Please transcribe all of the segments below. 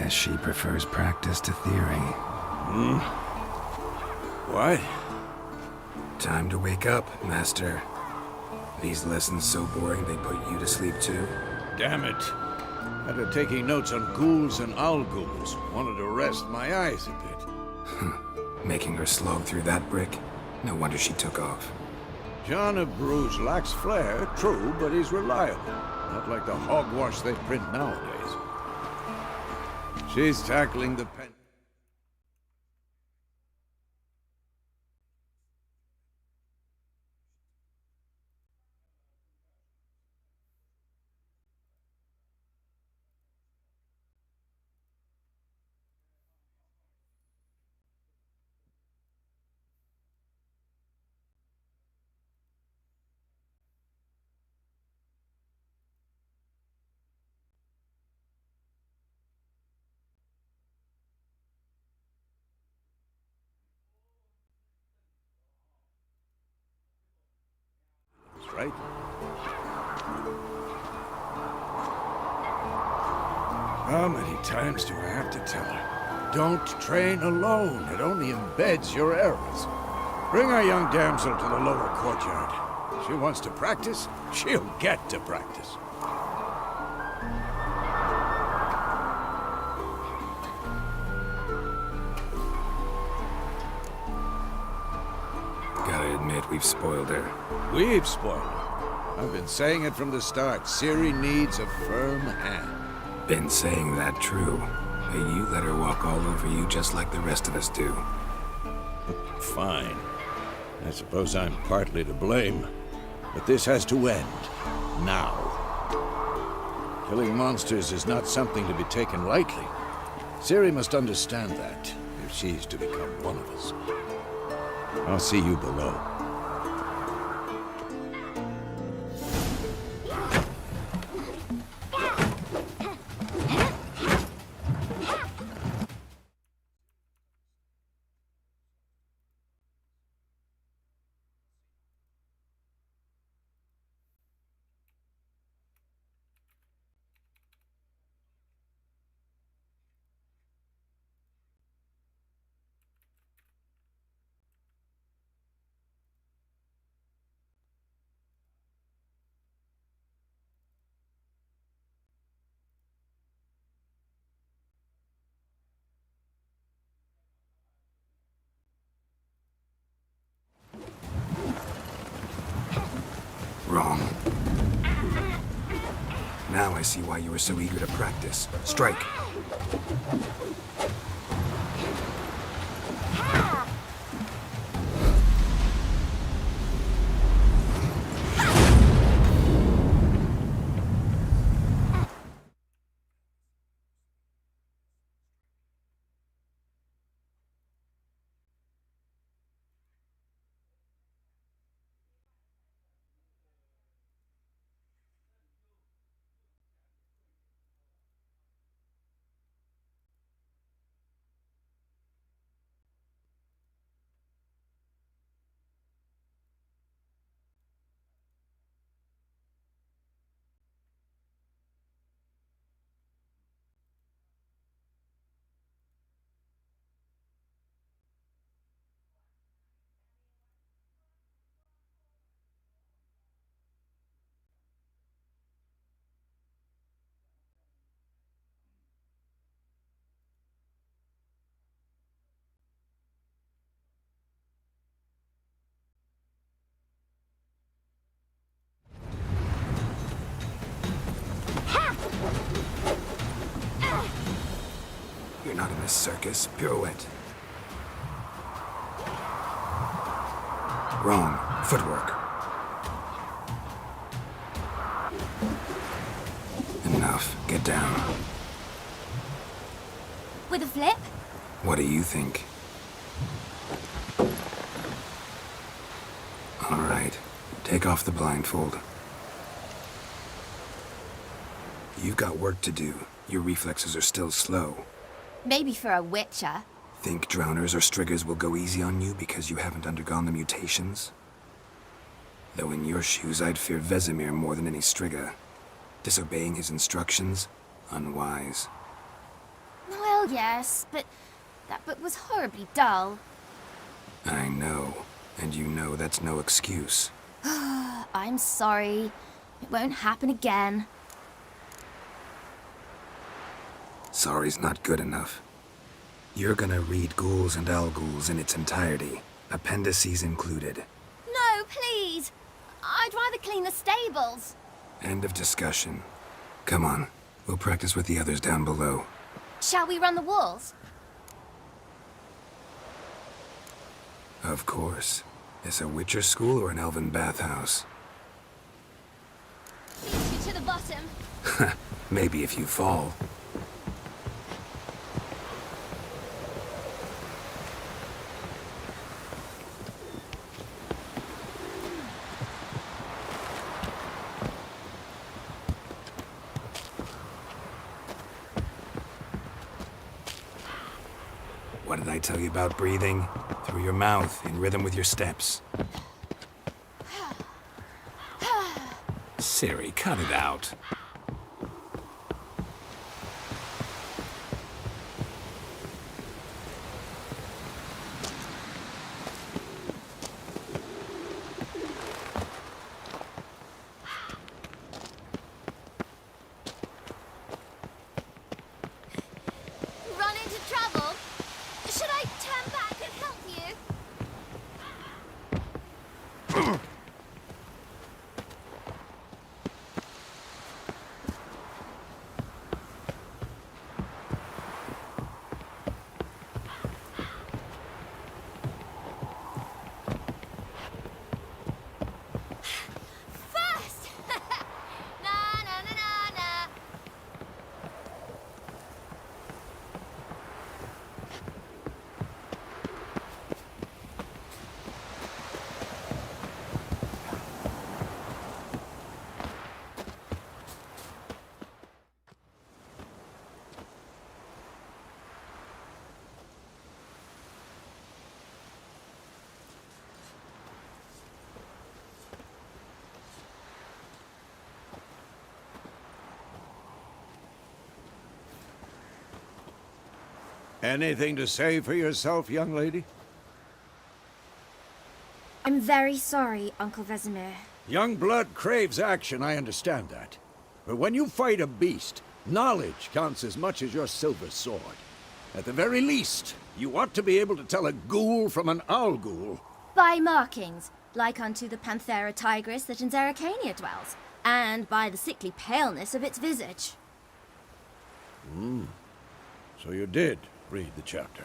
Guess she prefers practice to theory. What? Time to wake up, Master. These lessons so boring they put you to sleep too? Damn it. After taking notes on ghouls and owl-ghouls, wanted to rest my eyes a bit. Making her slog through that brick? No wonder she took off. John of Bruges lacks flair, true, but he's reliable. Not like the hogwash they print nowadays. She's tackling the pen... right? How many times do I have to tell her? Don't train alone. It only embeds your errors. Bring our young damsel to the lower courtyard. She wants to practice, she'll get to practice. Gotta admit, we've spoiled her. We've spoiled her. I've been saying it from the start. Ciri needs a firm hand. Been saying that true. But you let her walk all over you just like the rest of us do. Fine. I suppose I'm partly to blame. But this has to end. Now. Killing monsters is not something to be taken lightly. Ciri must understand that, if she's to become one of us. I'll see you below. Wrong. Now I see why you were so eager to practice. Strike. You're not in this circus. Pirouette. Wrong. Footwork. Enough. Get down. With a flip? What do you think? All right. Take off the blindfold. You've got work to do. Your reflexes are still slow. Maybe for a witcher. Think drowners or striggers will go easy on you because you haven't undergone the mutations? Though in your shoes, I'd fear Vesemir more than any strigger. Disobeying his instructions? Unwise. No, Well, yes, but that book was horribly dull. I know. And you know that's no excuse. I'm sorry. It won't happen again. Sorry's not good enough. You're gonna read Ghouls and Al-Ghouls in its entirety, appendices included. No, please! I'd rather clean the stables. End of discussion. Come on, we'll practice with the others down below. Shall we run the walls? Of course. Is a Witcher school or an elven bathhouse? Leads you to the bottom. Maybe if you fall. What did I tell you about breathing? Through your mouth, in rhythm with your steps. Siri, cut it out. Run into trouble? Should I turn back and help you? First! Na na na na na. Anything to say for yourself, young lady? I'm very sorry, Uncle Vesemir. Young blood craves action, I understand that. But when you fight a beast, knowledge counts as much as your silver sword. At the very least, you ought to be able to tell a ghoul from an owl-ghoul. By markings, like unto the Panthera tigris that in Zeracania dwells, and by the sickly paleness of its visage. So you did read the chapter.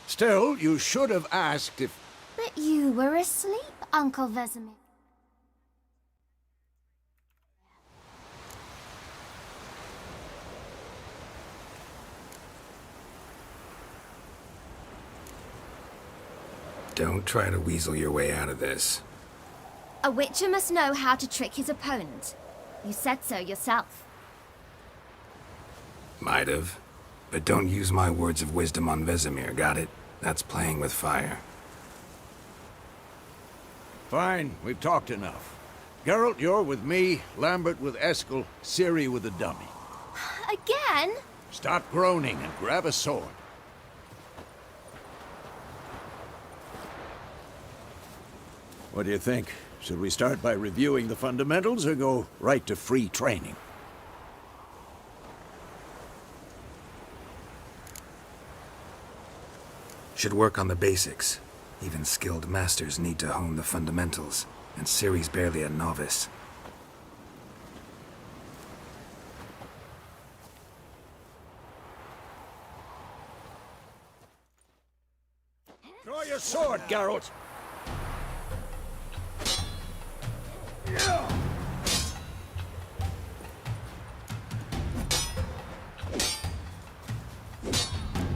Still, you should have asked if... But you were asleep, Uncle Vesemir. Don't try to weasel your way out of this. A Witcher must know how to trick his opponent. You said so yourself. Might have. But don't use my words of wisdom on Vesemir, got it? That's playing with fire. Fine, we've talked enough. Geralt, you're with me, Lambert with Eskel, Ciri with the dummy. Again? Stop groaning and grab a sword. What do you think? Should we start by reviewing the fundamentals or go right to free training? Should work on the basics. Even skilled masters need to hone the fundamentals, and Ciri's barely a novice. Draw your sword, Geralt!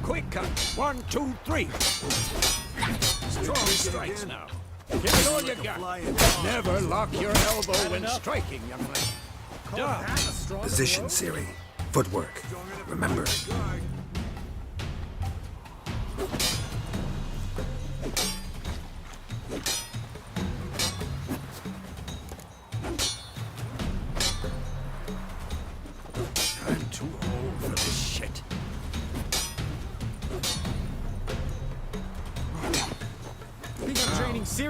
Quick cut! 1, 2, 3! Strong strikes now. Give it all you got. Never lock your elbow when striking, young lady. Done. Position, Ciri. Footwork. Remember. I'm too old for this shit.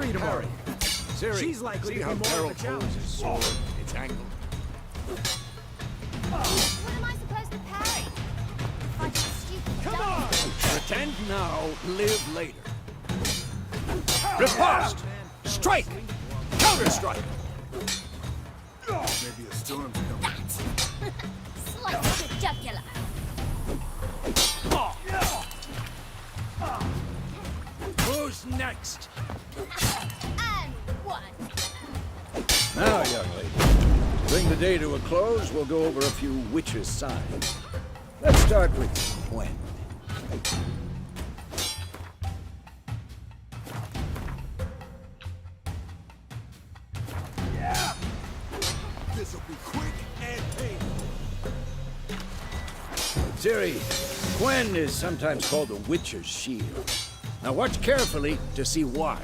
Ciri tomorrow. Ciri, She's likely see to how be more Geralt of a challenge. holds his sword. It's angled. What am I supposed to parry? Fight a stupid Come on! Pretend now, live later. Riposte! Strike! Counter-strike! Maybe a storm's coming. Slice the jugular. Who's next? And one. Now, young lady, to bring the day to a close, we'll go over a few witches' signs. Let's start with Gwen. This'll be quick and painful. Ciri, Gwen is sometimes called the Witcher's Shield. Now watch carefully to see why.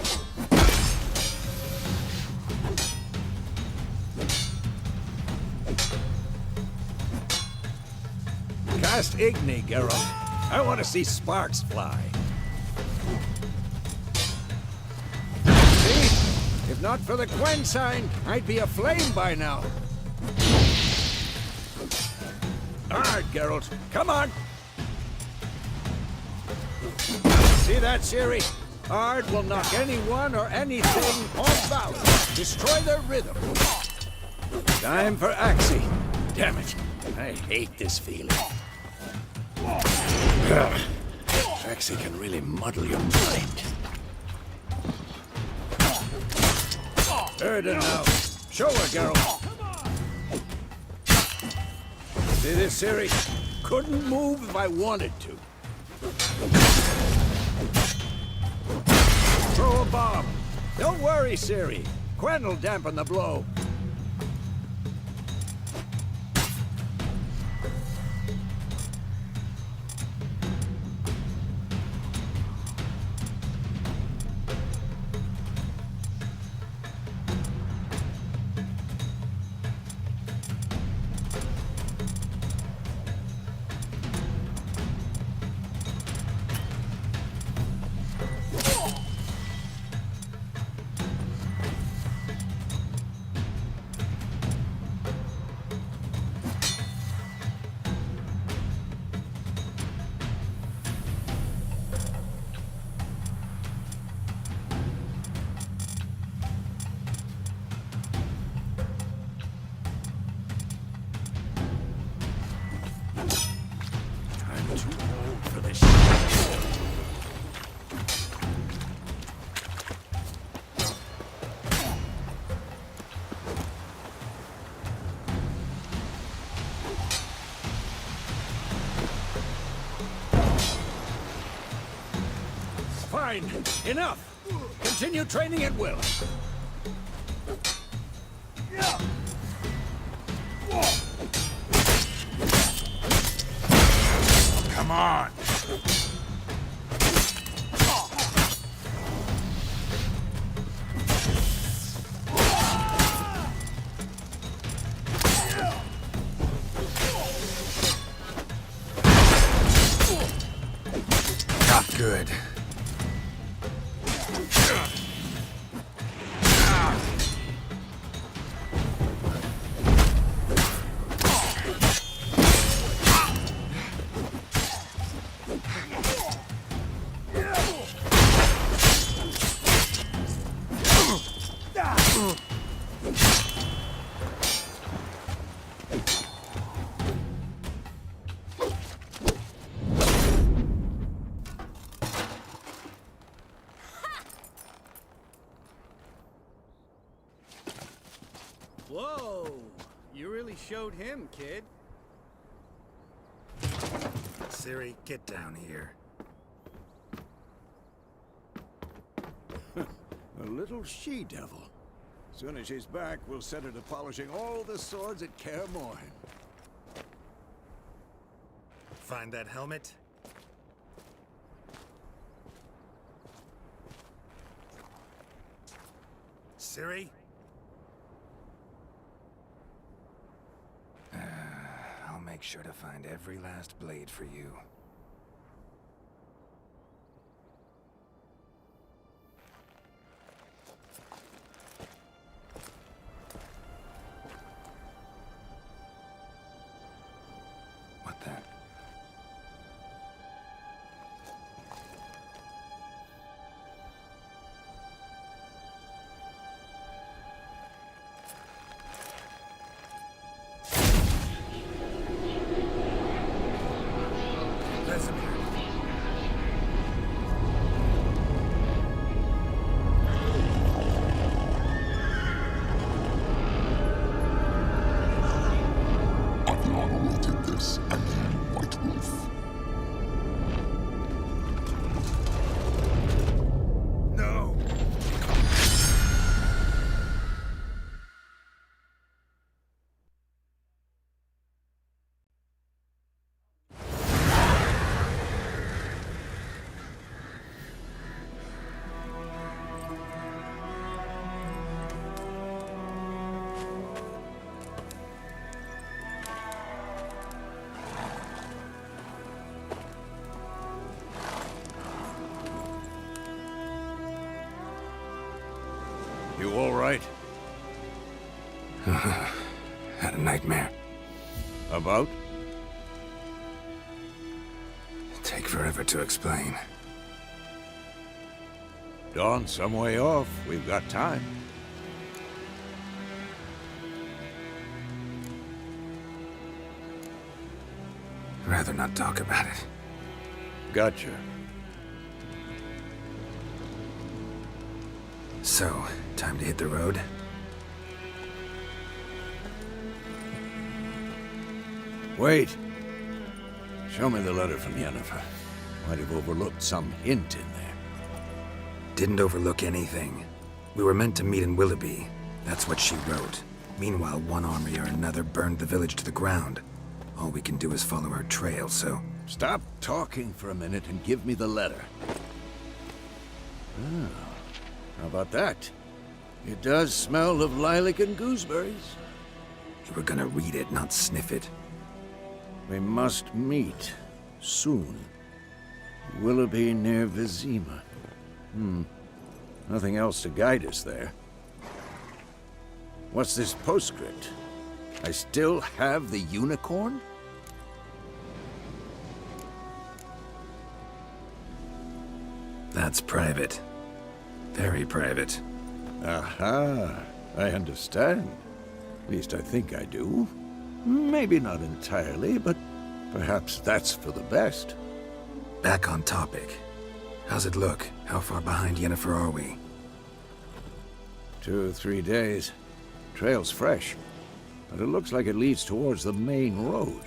Cast Igni, Geralt. I want to see sparks fly. See? If not for the Gwen sign, I'd be aflame by now. All right, Geralt. Come on! See that, Ciri? Ard will knock anyone or anything off balance. Destroy their rhythm. Time for Axie. Damn it. I hate this feeling. Axie can really muddle your mind. Erden now. Show her, Geralt. See this, Ciri? Couldn't move if I wanted to. Throw a bomb. Don't worry, Ciri. Gwen will dampen the blow. I'm too old for this shit. Fine. Enough. Continue training at will. Come on. Not good. Whoa! You really showed him, kid. Ciri, get down here. A little she-devil. Soon as she's back, we'll set her to polishing all the swords at Kaer Morhen. Find that helmet? Ciri? I'll make sure to find every last blade for you. You all right? Had a nightmare. About? Take forever to explain. Dawn's some way off. We've got time. Rather not talk about it. Gotcha. So, time to hit the road? Wait. Show me the letter from Yennefer. Might have overlooked some hint in there. Didn't overlook anything. We were meant to meet in Willoughby. That's what she wrote. Meanwhile, one army or another burned the village to the ground. All we can do is follow her trail, so... Stop talking for a minute and give me the letter. Oh, how about that? It does smell of lilac and gooseberries. You were gonna read it, not sniff it. We must meet soon. Willoughby near Vizima. Nothing else to guide us there. What's this postscript? I still have the unicorn? That's private. Very private. Aha, I understand. At least I think I do. Maybe not entirely, but perhaps that's for the best. Back on topic. How's it look? How far behind Yennefer are we? 2 or 3 days. Trail's fresh, but it looks like it leads towards the main road.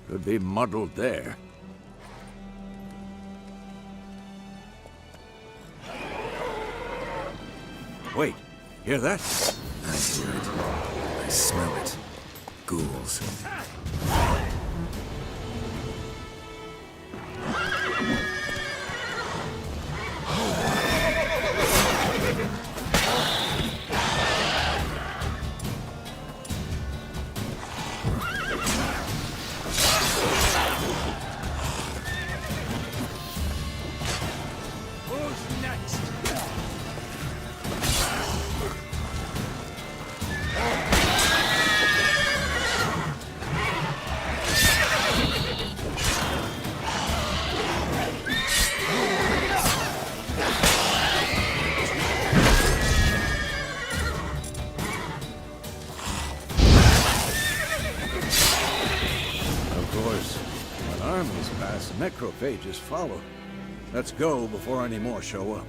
Could be muddled there. Wait, hear that? I hear it. I smell it. Ghouls. Who's next? When armies pass, necrophages follow. Let's go before any more show up.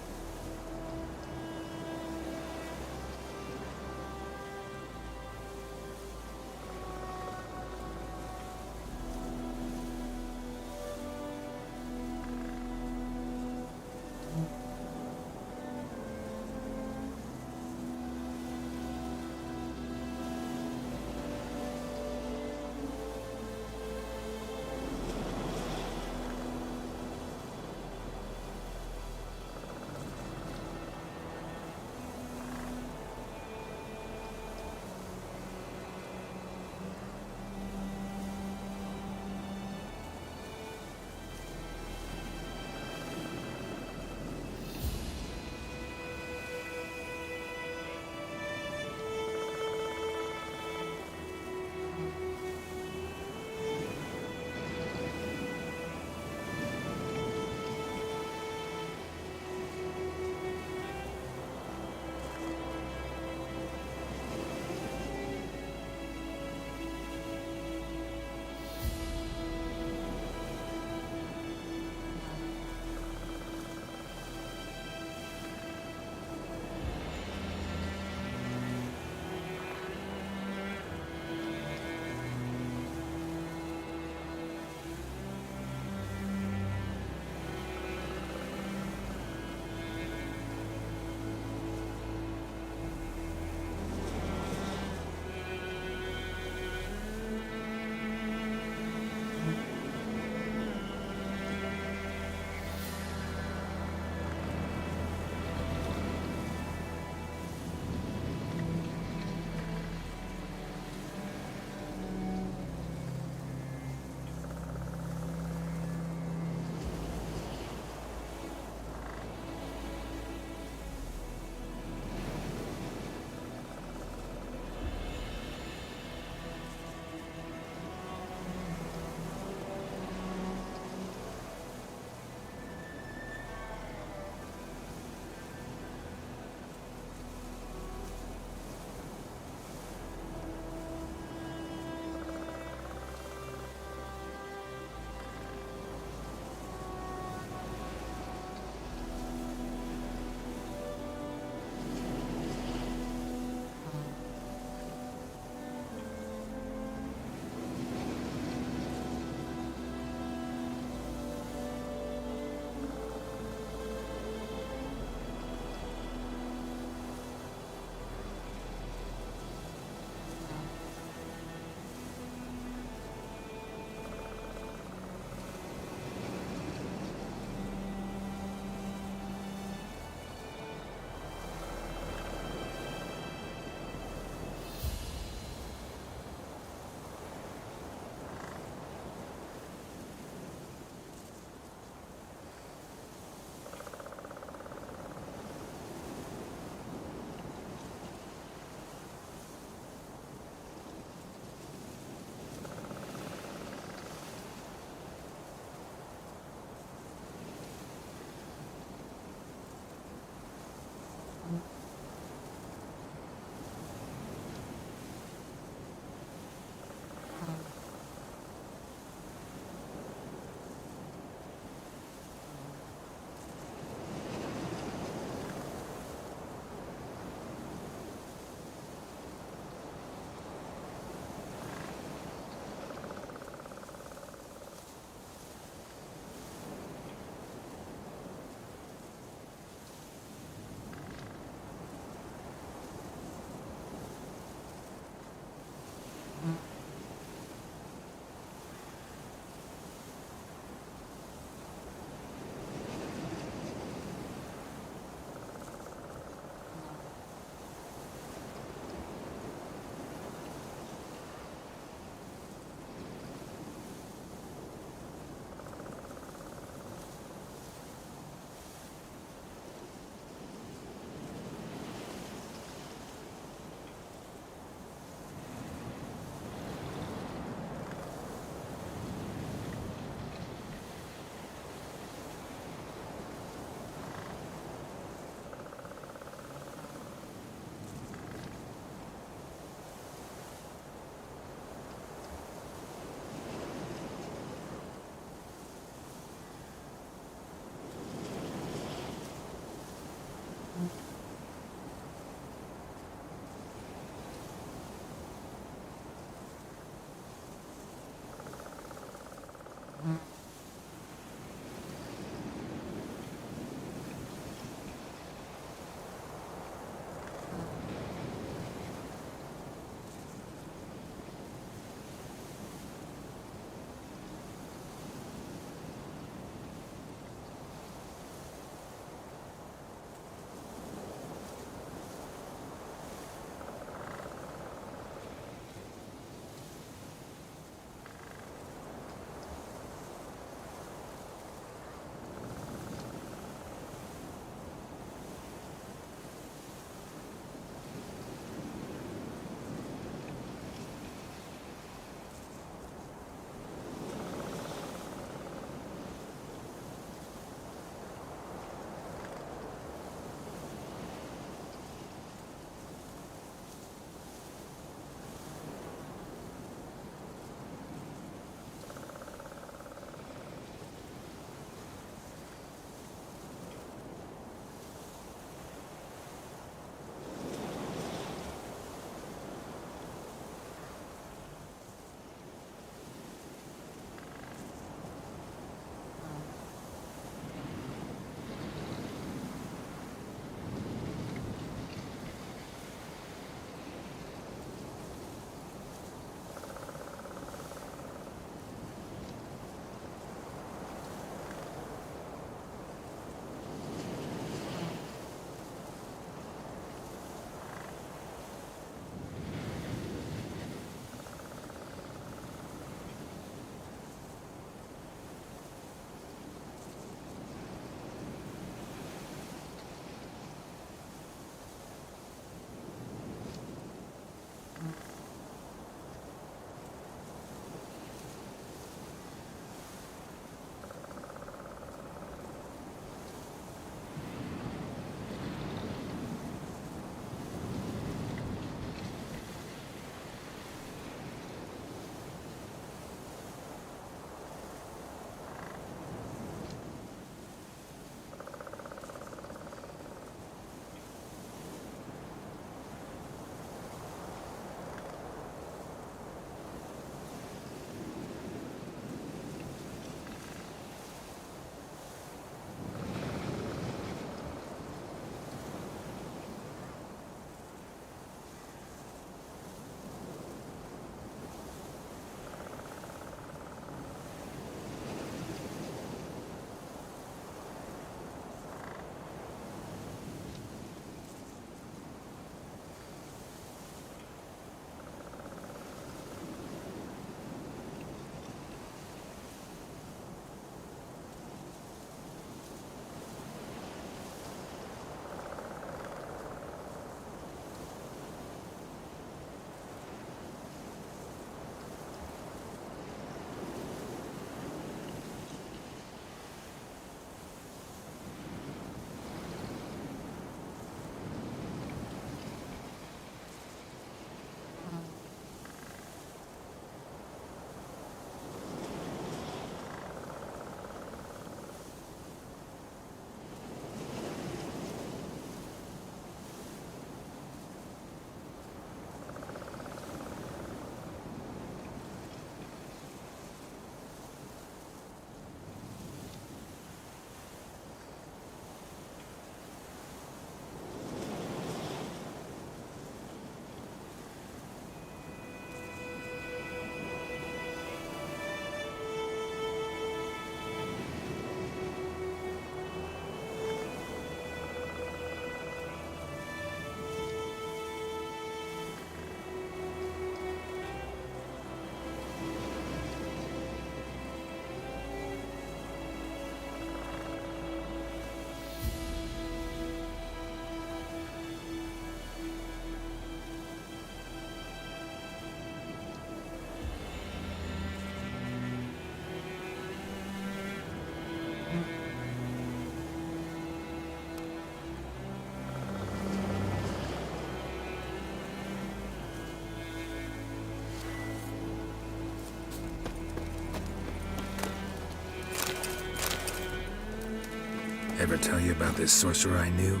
Ever tell you about this sorcerer I knew?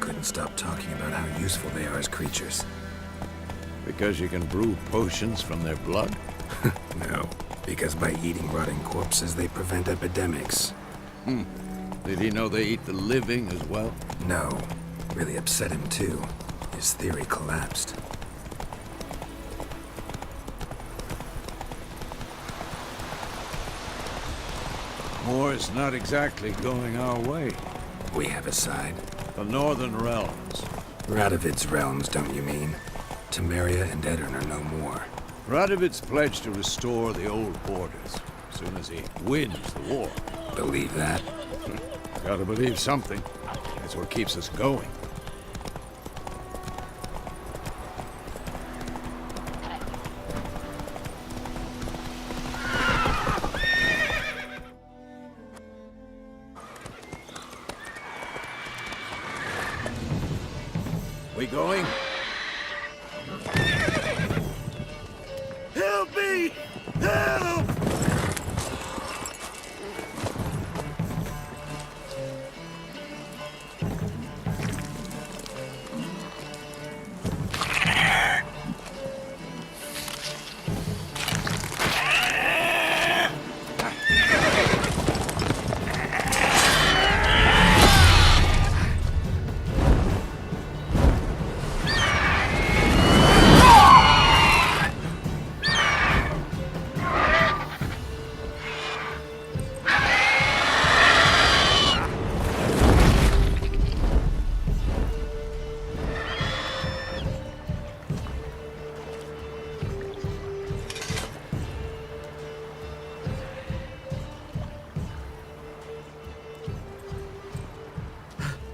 Couldn't stop talking about how useful they are as creatures. Because you can brew potions from their blood? No, because by eating rotting corpses, they prevent epidemics. Did he know they eat the living as well? No, really upset him too. His theory collapsed. War's not exactly going our way. We have a side. The Northern Realms. Radovid's realms, don't you mean? Temeria and Edirn are no more. Radovid's pledged to restore the old borders as soon as he wins the war. Believe that? Gotta believe something. That's what keeps us going. We going? Help me! Help!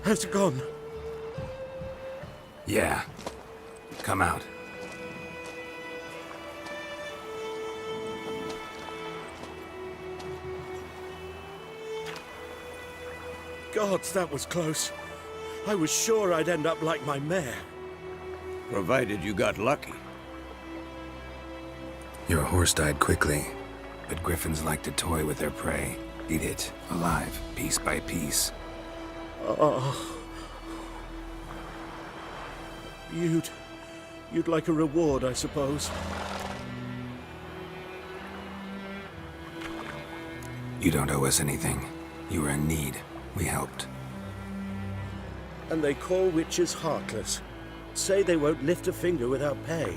Has it gone? Yeah. Come out. Gods, that was close. I was sure I'd end up like my mare. Provided you got lucky. Your horse died quickly, but griffins like to toy with their prey. Eat it, alive, piece by piece. Oh. You'd like a reward, I suppose. You don't owe us anything. You were in need. We helped. And they call witches heartless. Say they won't lift a finger without pay.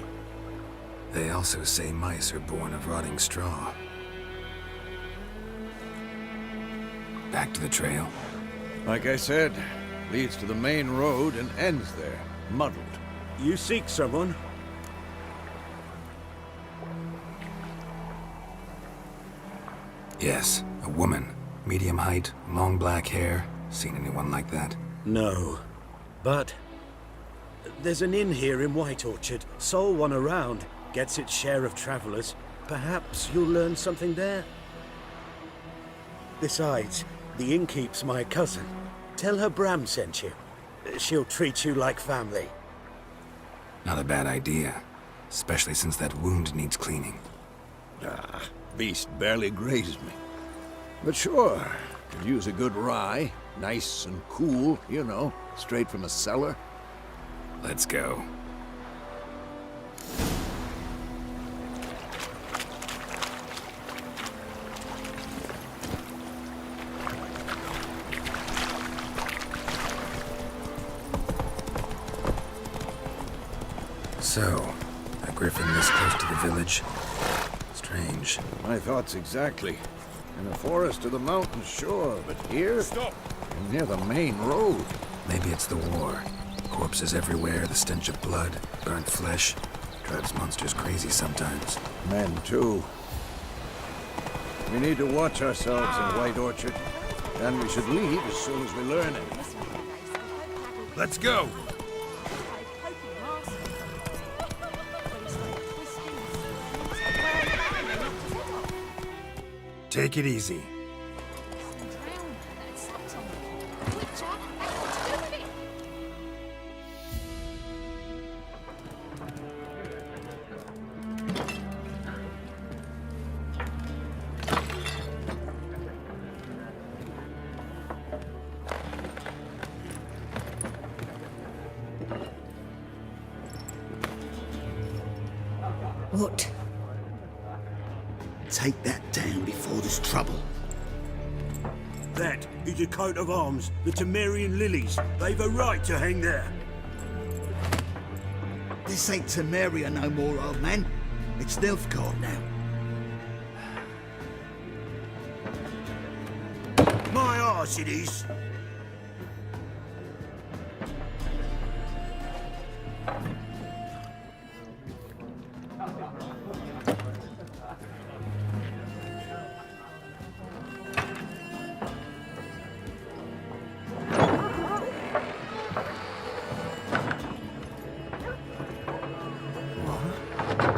They also say mice are born of rotting straw. Back to the trail. Like I said, leads to the main road and ends there, muddled. You seek someone? Yes, a woman. Medium height, long black hair. Seen anyone like that? No. But there's an inn here in White Orchard. Sole one around. Gets its share of travelers. Perhaps you'll learn something there. Besides, the innkeep's my cousin. Tell her Bram sent you. She'll treat you like family. Not a bad idea. Especially since that wound needs cleaning. Beast barely grazed me. But sure, could use a good rye. Nice and cool, you know, straight from a cellar. Let's go. So, a griffin this close to the village? Strange. My thoughts exactly. In the forest or the mountains, sure, but here? Stop! Near the main road. Maybe it's the war. Corpses everywhere, the stench of blood, burnt flesh. Drives monsters crazy sometimes. Men, too. We need to watch ourselves in White Orchard. And we should leave as soon as we learn it. Let's go! Take it easy. What? Take that down before there's trouble. That is a coat of arms, the Temerian lilies. They've a right to hang there. This ain't Temeria no more, old man. It's Nilfgaard now. My arse it is.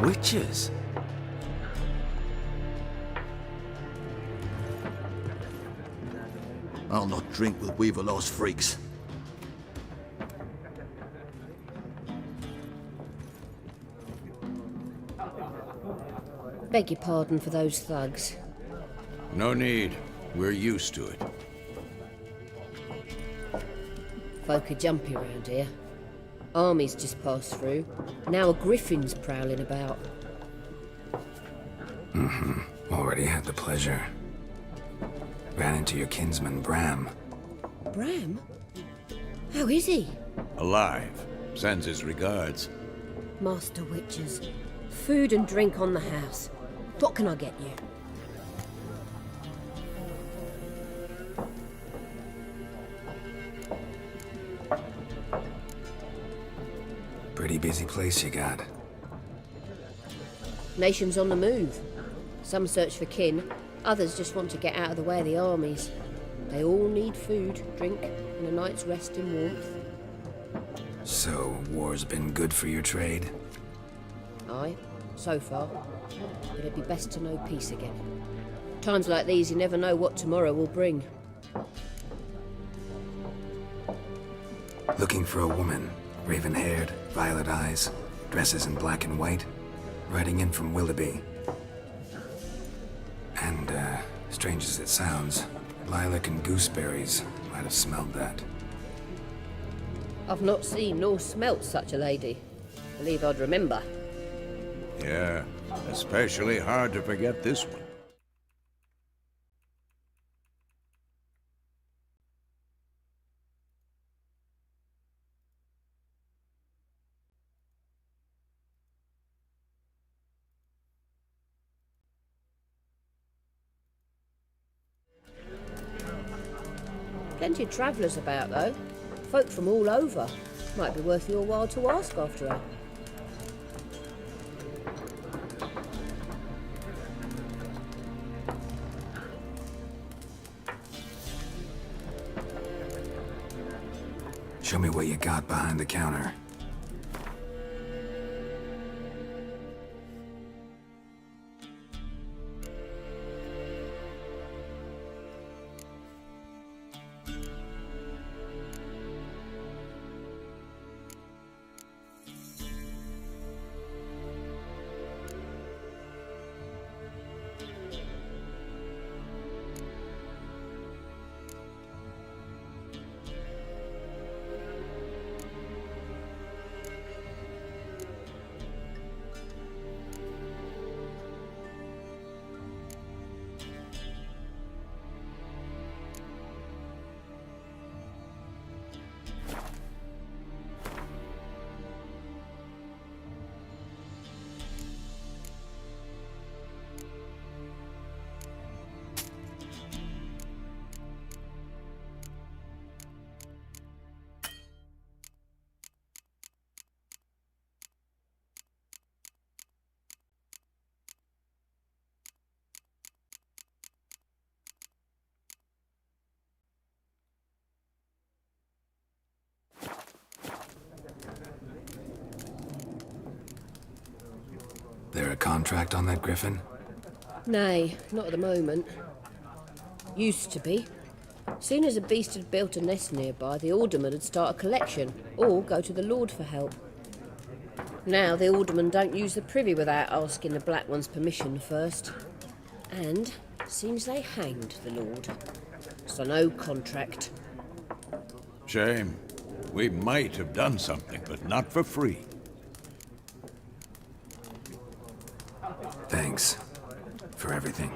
Witches? I'll not drink with Weaverlaw's freaks. Beg your pardon for those thugs. No need. We're used to it. Folk are jumpy around here. Armies just passed through. Now a griffin's prowling about. Already had the pleasure. Ran into your kinsman, Bram. Bram? How is he? Alive. Sends his regards. Master Witches. Food and drink on the house. What can I get you? Pretty busy place you got. Nations on the move. Some search for kin, others just want to get out of the way of the armies. They all need food, drink, and a night's rest in warmth. So, war's been good for your trade? Aye, so far. But it'd be best to know peace again. Times like these, you never know what tomorrow will bring. Looking for a woman. Raven-haired, violet eyes, dresses in black and white. Riding in from Willoughby. And, strange as it sounds, lilac and gooseberries might have smelled that. I've not seen nor smelt such a lady. Believe I'd remember. Yeah, especially hard to forget this one. Plenty of travellers about, though. Folk from all over. Might be worth your while to ask after her. Show me what you got behind the counter. There a contract on that griffin? Nay, not at the moment. Used to be. Soon as a beast had built a nest nearby, the alderman would start a collection, or go to the Lord for help. Now the aldermen don't use the privy without asking the Black One's permission first. And seems they hanged the Lord. So no contract. Shame. We might have done something, but not for free. for everything.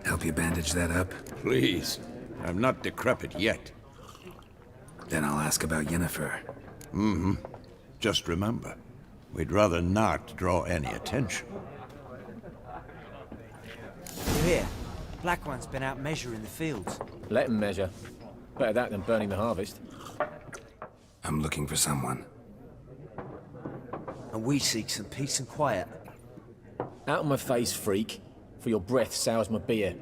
Help you bandage that up? Please. I'm not decrepit yet. Then I'll ask about Yennefer. Just remember, we'd rather not draw any attention. You hear? Black One's been out measuring the fields. Let him measure. Better that than burning the harvest. I'm looking for someone. And we seek some peace and quiet. Out of my face, freak. For your breath sours my beer.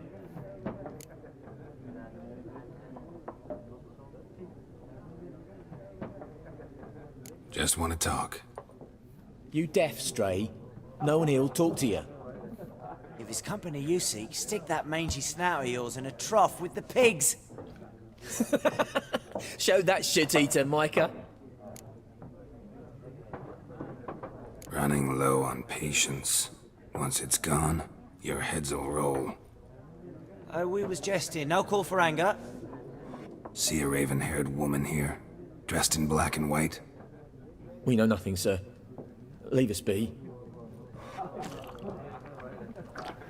Just want to talk. You deaf, Stray? No one here'll talk to you. If it's company you seek, stick that mangy snout of yours in a trough with the pigs. Show that shit-eater, Micah. Running low on patience. Once it's gone, your heads'll roll. Oh, we was jesting. No call for anger. See a raven-haired woman here, dressed in black and white? We know nothing, sir. Leave us be.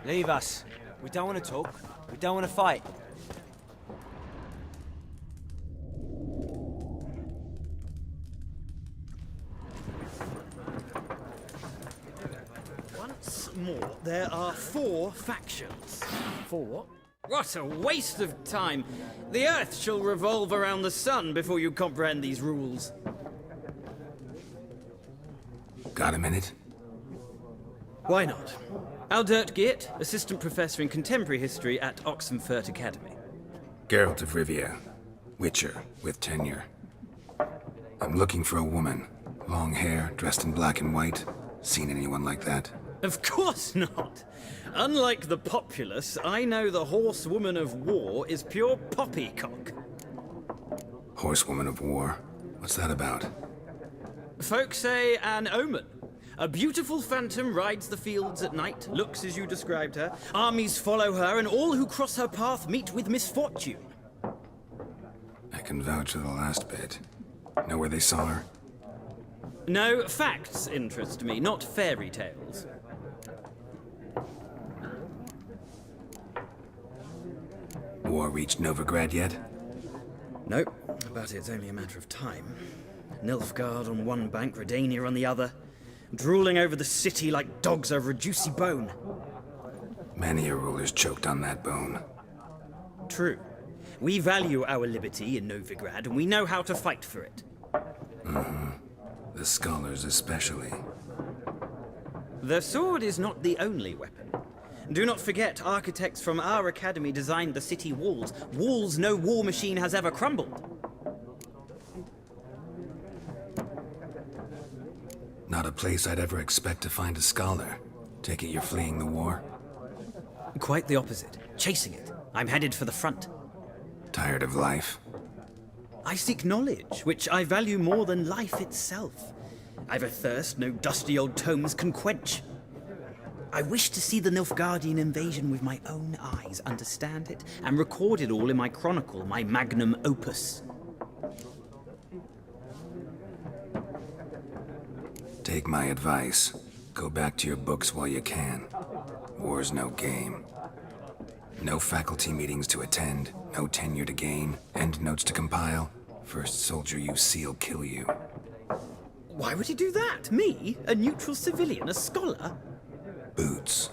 Leave us. We don't want to talk. We don't want to fight. Once more, there are 4 factions. For what? What a waste of time! The Earth shall revolve around the sun before you comprehend these rules. Got a minute? Why not? Aldert Geert, Assistant Professor in Contemporary History at Oxenfurt Academy. Geralt of Rivia. Witcher, with tenure. I'm looking for a woman. Long hair, dressed in black and white. Seen anyone like that? Of course not! Unlike the populace, I know the horsewoman of war is pure poppycock. Horsewoman of war? What's that about? Folk say an omen. A beautiful phantom rides the fields at night, looks as you described her. Armies follow her, and all who cross her path meet with misfortune. I can vouch for the last bit. Know where they saw her? No, facts interest me, not fairy tales. War reached Novigrad yet? Nope, but it's only a matter of time. Nilfgaard on one bank, Redania on the other, drooling over the city like dogs over a juicy bone. Many a ruler's choked on that bone. True. We value our liberty in Novigrad, and we know how to fight for it. The scholars especially. The sword is not the only weapon. Do not forget, architects from our academy designed the city walls. Walls no war machine has ever crumbled. Not a place I'd ever expect to find a scholar. Take it you're fleeing the war? Quite the opposite. Chasing it. I'm headed for the front. Tired of life? I seek knowledge, which I value more than life itself. I've a thirst no dusty old tomes can quench. I wish to see the Nilfgaardian invasion with my own eyes, understand it, and record it all in my chronicle, my magnum opus. Take my advice. Go back to your books while you can. War's no game. No faculty meetings to attend, no tenure to gain, end notes to compile. First soldier you see'll kill you. Why would he do that? Me? A neutral civilian? A scholar? Boots.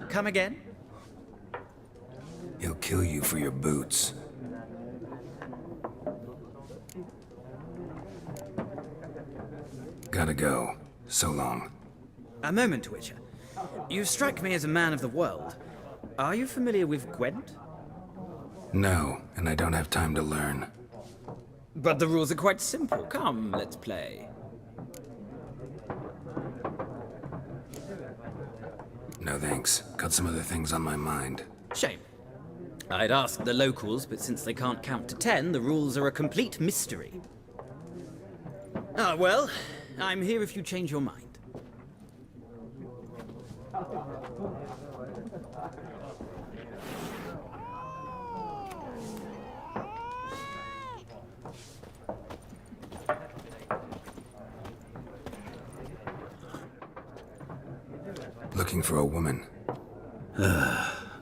Come again? He'll kill you for your boots. Gotta go. So long. A moment, Witcher. You strike me as a man of the world. Are you familiar with Gwent? No, and I don't have time to learn. But the rules are quite simple. Come, let's play. No thanks. Got some other things on my mind. Shame. I'd ask the locals, but since they can't count to 10, the rules are a complete mystery. Ah, well, I'm here if you change your mind. Looking for a woman.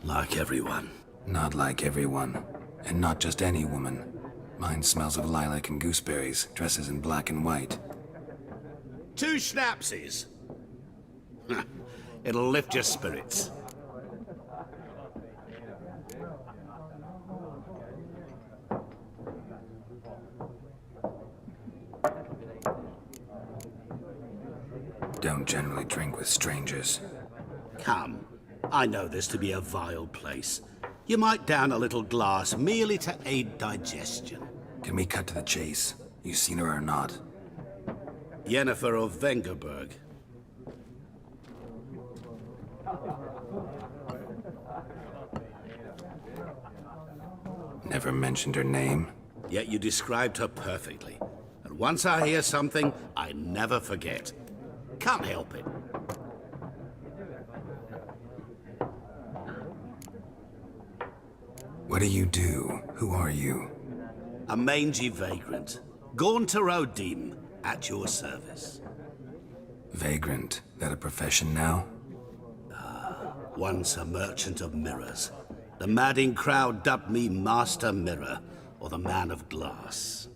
Like everyone. Not like everyone. And not just any woman. Mine smells of lilac and gooseberries, dresses in black and white. 2 schnapsies. It'll lift your spirits. Don't generally drink with strangers. Come. I know this to be a vile place. You might down a little glass merely to aid digestion. Can we cut to the chase? You seen her or not? Yennefer of Vengerberg. Never mentioned her name. Yet you described her perfectly. And once I hear something, I never forget. Can't help it. What do you do? Who are you? A mangy vagrant. Gaunter Odim, at your service. Vagrant. That a profession now? Once a merchant of mirrors. The madding crowd dubbed me Master Mirror, or the Man of Glass.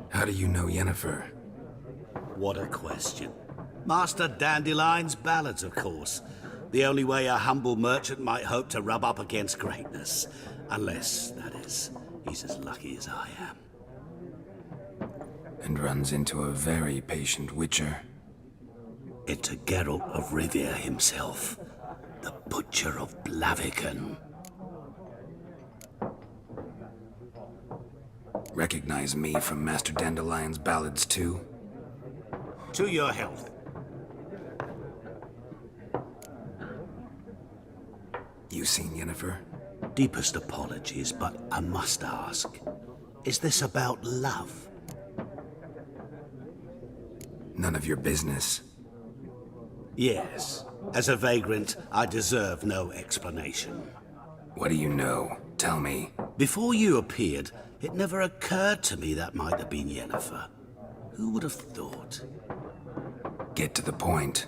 How do you know Yennefer? What a question. Master Dandelion's ballads, of course. The only way a humble merchant might hope to rub up against greatness. Unless, that is, he's as lucky as I am. And runs into a very patient witcher. Into Geralt of Rivia himself. The Butcher of Blaviken. Recognize me from Master Dandelion's ballads too? To your health. You seen Yennefer? Deepest apologies, but I must ask. Is this about love? None of your business. Yes. As a vagrant, I deserve no explanation. What do you know? Tell me. Before you appeared, it never occurred to me that might have been Yennefer. Who would have thought? Get to the point.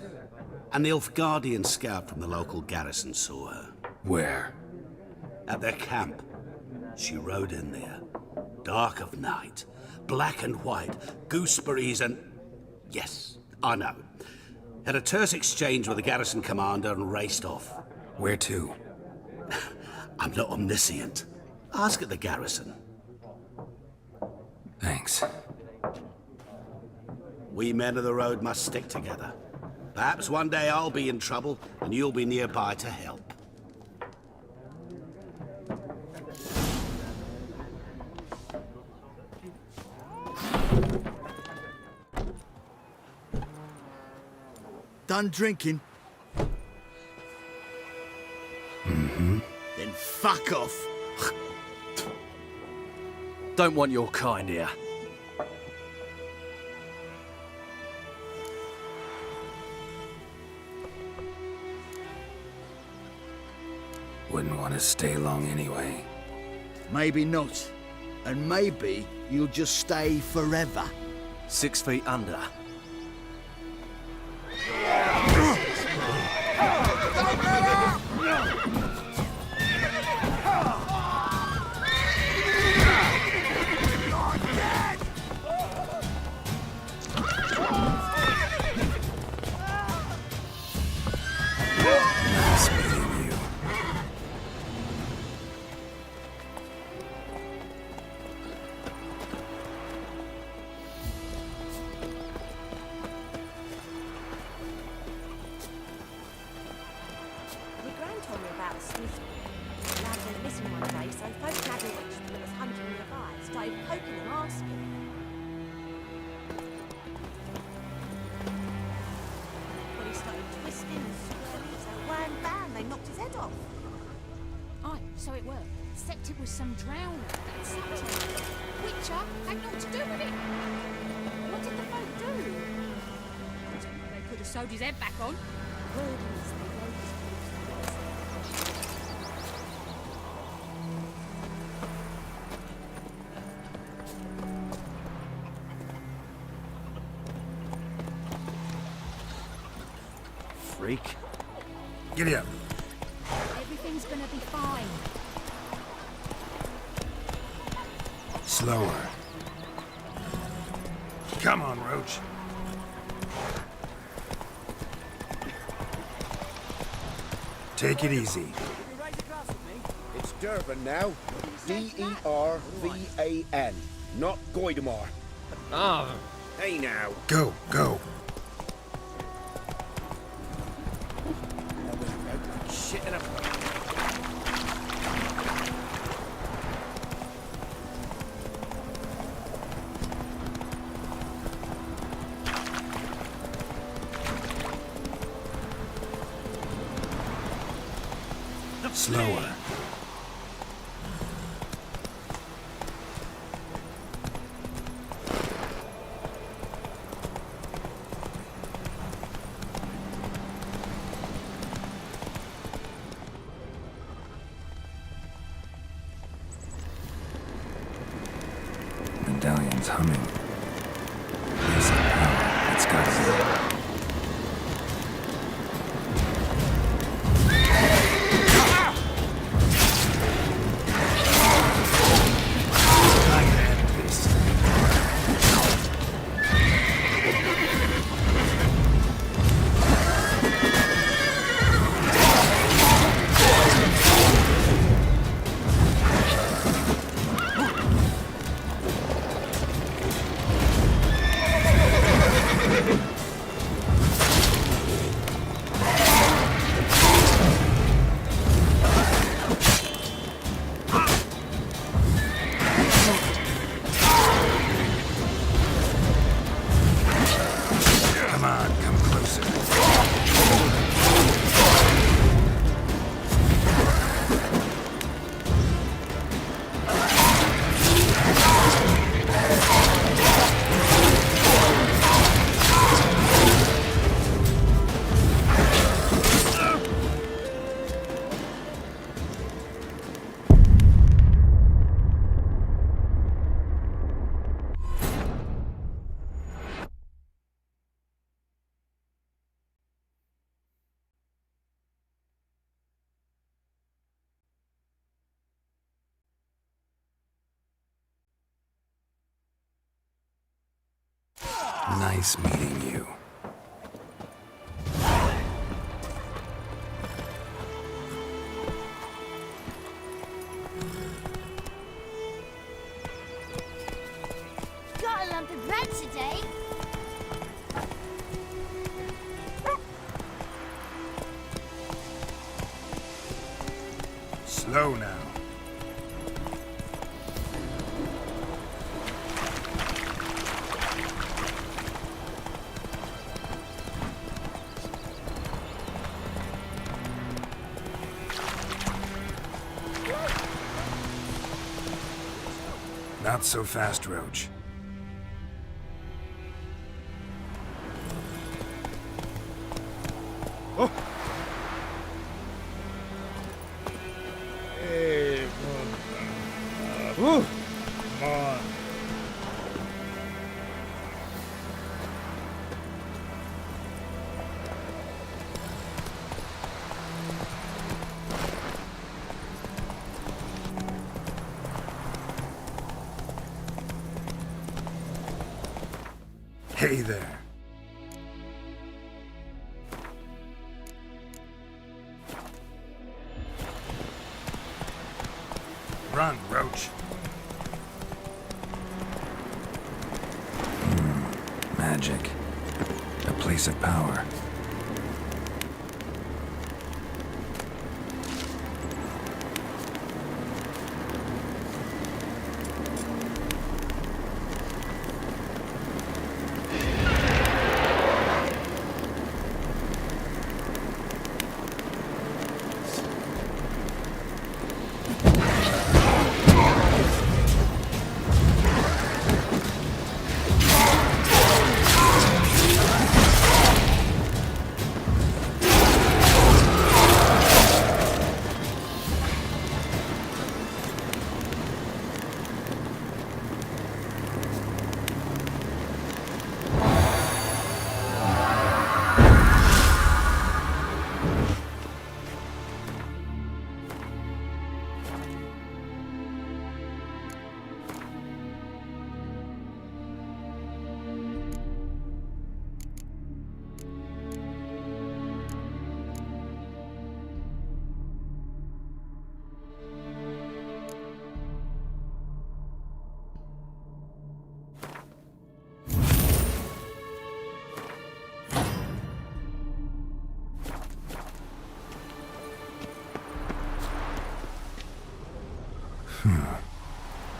An Nilfgaardian scout from the local garrison saw her. Where? At their camp. She rode in there. Dark of night. Black and white. Gooseberries and... Yes, I know. Had a terse exchange with the garrison commander and raced off. Where to? I'm not omniscient. Ask at the garrison. Thanks. We men of the road must stick together. Perhaps one day I'll be in trouble and you'll be nearby to help. Done drinking? Mm-hmm. Then fuck off. Don't want your kind here. Wouldn't want to stay long anyway. Maybe not. And maybe you'll just stay forever. 6 feet under. Nice meeting you. My gran told me about a snitch. Lad went missing one day, so folk had a witch that was hunting nearby. Started poking and asking. When he started twisting and swirling, so wham bam, they knocked his head off. Aye, so it were. Except it was some drowner that sacked him. Witcher had naught to do with it. What did the folk do? They could have sewed his head back on. Word is they rode his horse. freak. Giddy up. Everything's gonna be fine. Slower. Come on, Roach. Take it easy. It's Durban now. D-E-R-V-A-N. Not Goidamar. Ah. Hey now. Go, go. Shit in a... Slower. Medallion's humming. Place of power. It's gotta be. Nice meeting you. Got a lump of bread today. Slow now. Not so fast, Roach. Oh! Hey, come on. Hey there. Run, Roach. Magic. A place of power.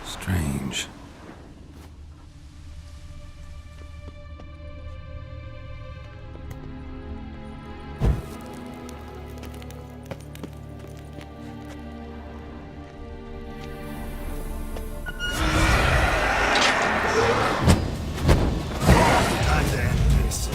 Strange. Time to end this.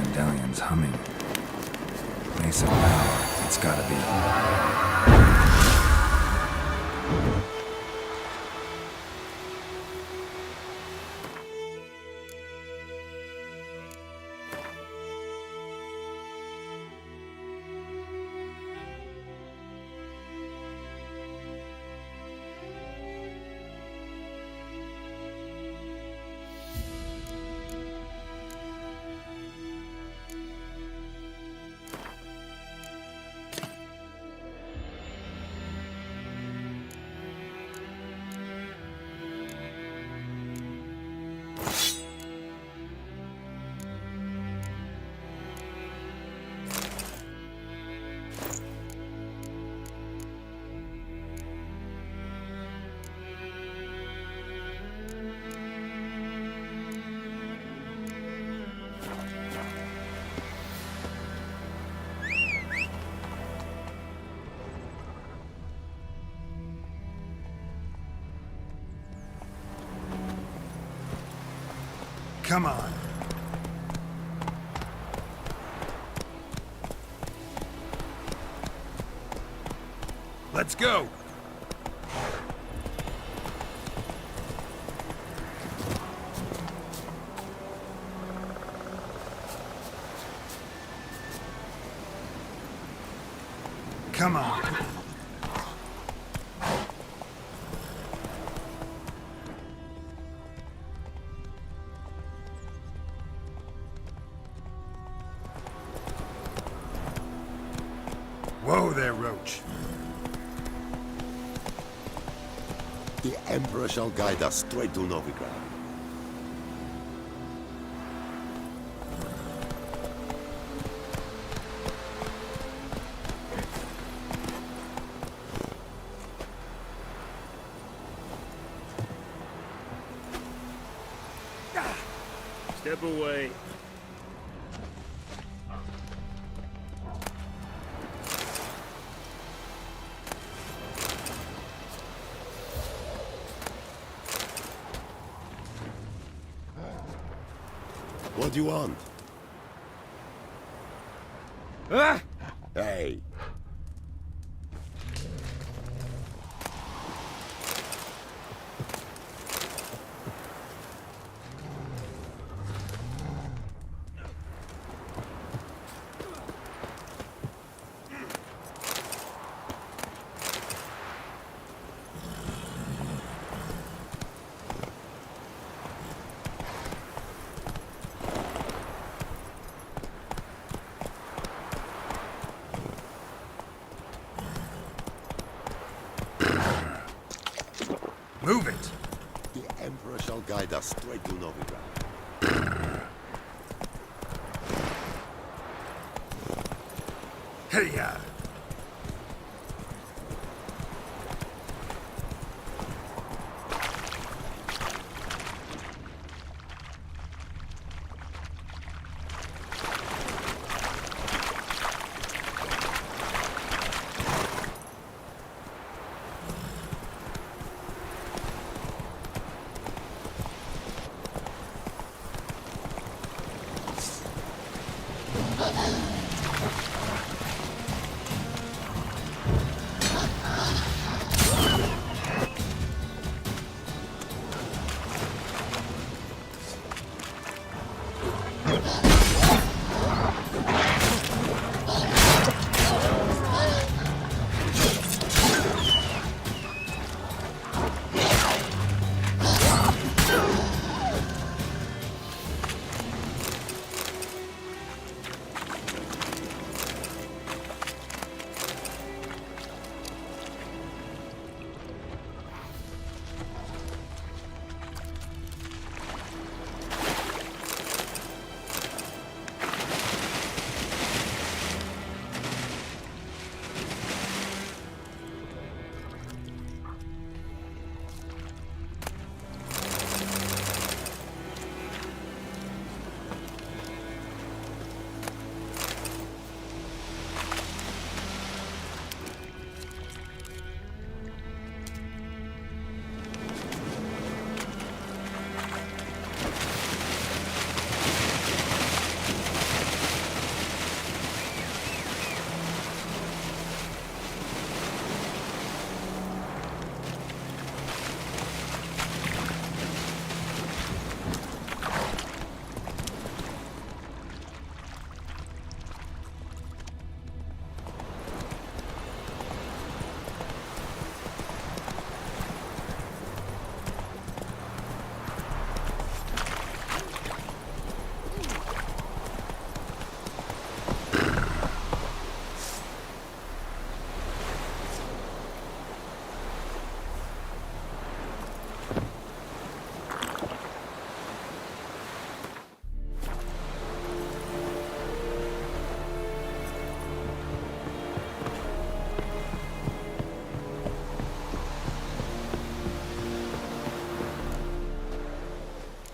Medallion's humming. Place of power, it's gotta be. Come on. Let's go. Come on. Whoa there, Roach. The Emperor shall guide us straight to Novigrad. Step away. What do you want? Ah! Hey. Move it! The Emperor shall guide us straight to Novigrad. Hey-ya!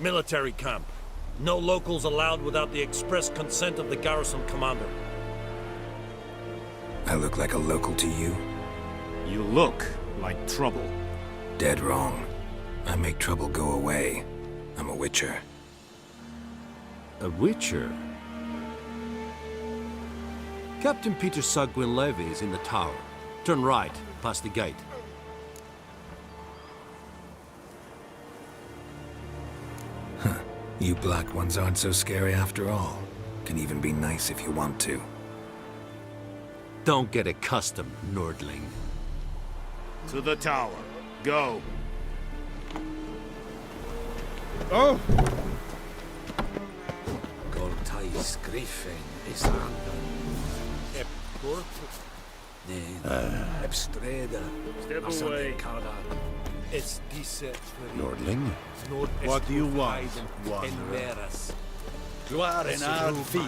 Military camp. No locals allowed without the express consent of the garrison commander. I look like a local to you? You look like trouble. Dead wrong. I make trouble go away. I'm a witcher. A witcher? Captain Peter Sagwin Levy is in the tower. Turn right, past the gate. You black ones aren't so scary after all. Can even be nice if you want to. Don't get accustomed, Nordling. To the tower. Go. Oh! Goltais Griffin is andan. Ep corpus. Ep streda. Step away. Es disse Nordling? What do you want, Enveras. Gloire en ard fio.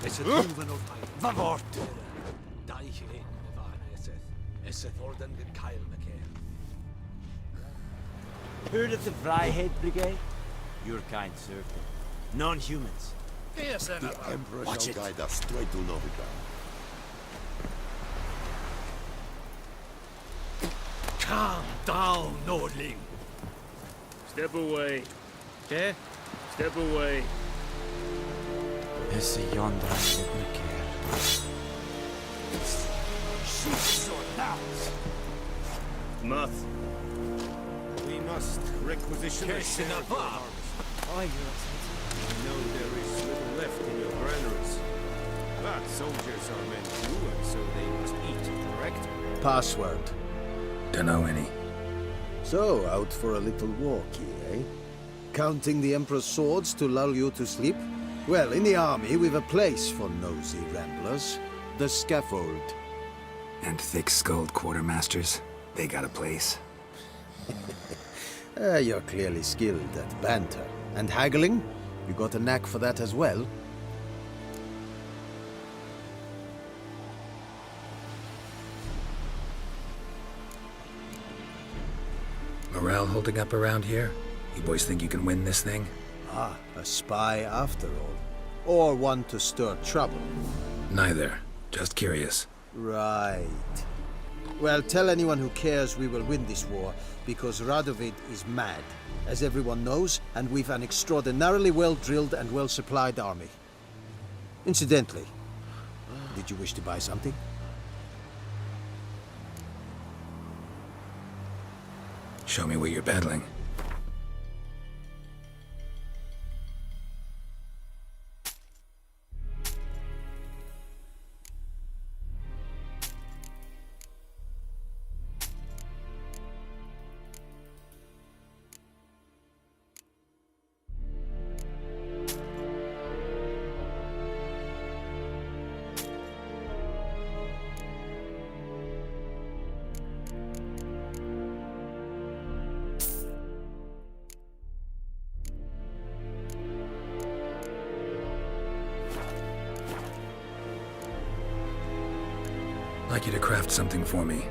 Es et ruven of Vavorter. Daicherin van eseth. Eseth orden den Kyle McCain. Heard of the Flyhead Brigade? Your kind served them. Non-humans. The Emperor Watch shall it. guide us straight to Novigrad. Calm down, Nordling. Step away. Okay? Step away. Esse yonder Ebneker. Sheep sword now! Muth. We must requisition a share of your harvest. Aye, Your Excellency. I know there is little left in your granaries. But soldiers are men too, and so they must eat, correct? Password. Dunno any. So, out for a little walk here, eh? Counting the Emperor's swords to lull you to sleep? Well, in the army, we've a place for nosy ramblers. The scaffold. And thick-skulled quartermasters, they got a place. You're clearly skilled at banter. And haggling? You got a knack for that as well? Morale holding up around here? You boys think you can win this thing? Ah, a spy after all. Or one to stir trouble. Neither. Just curious. Right. Well, tell anyone who cares we will win this war, because Radovid is mad, as everyone knows, and we've an extraordinarily well-drilled and well-supplied army. Incidentally, did you wish to buy something? Show me what you're peddling. I'd like you to craft something for me.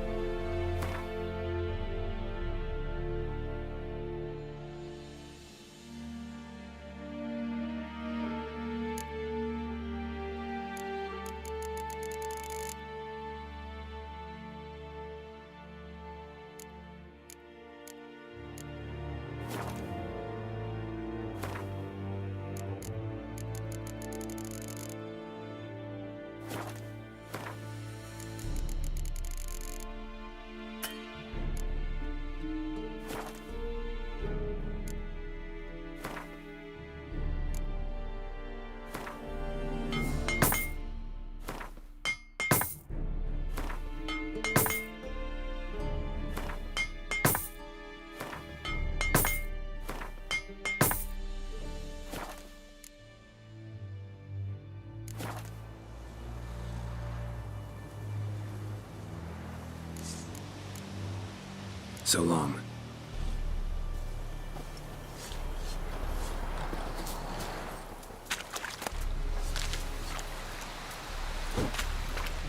So long.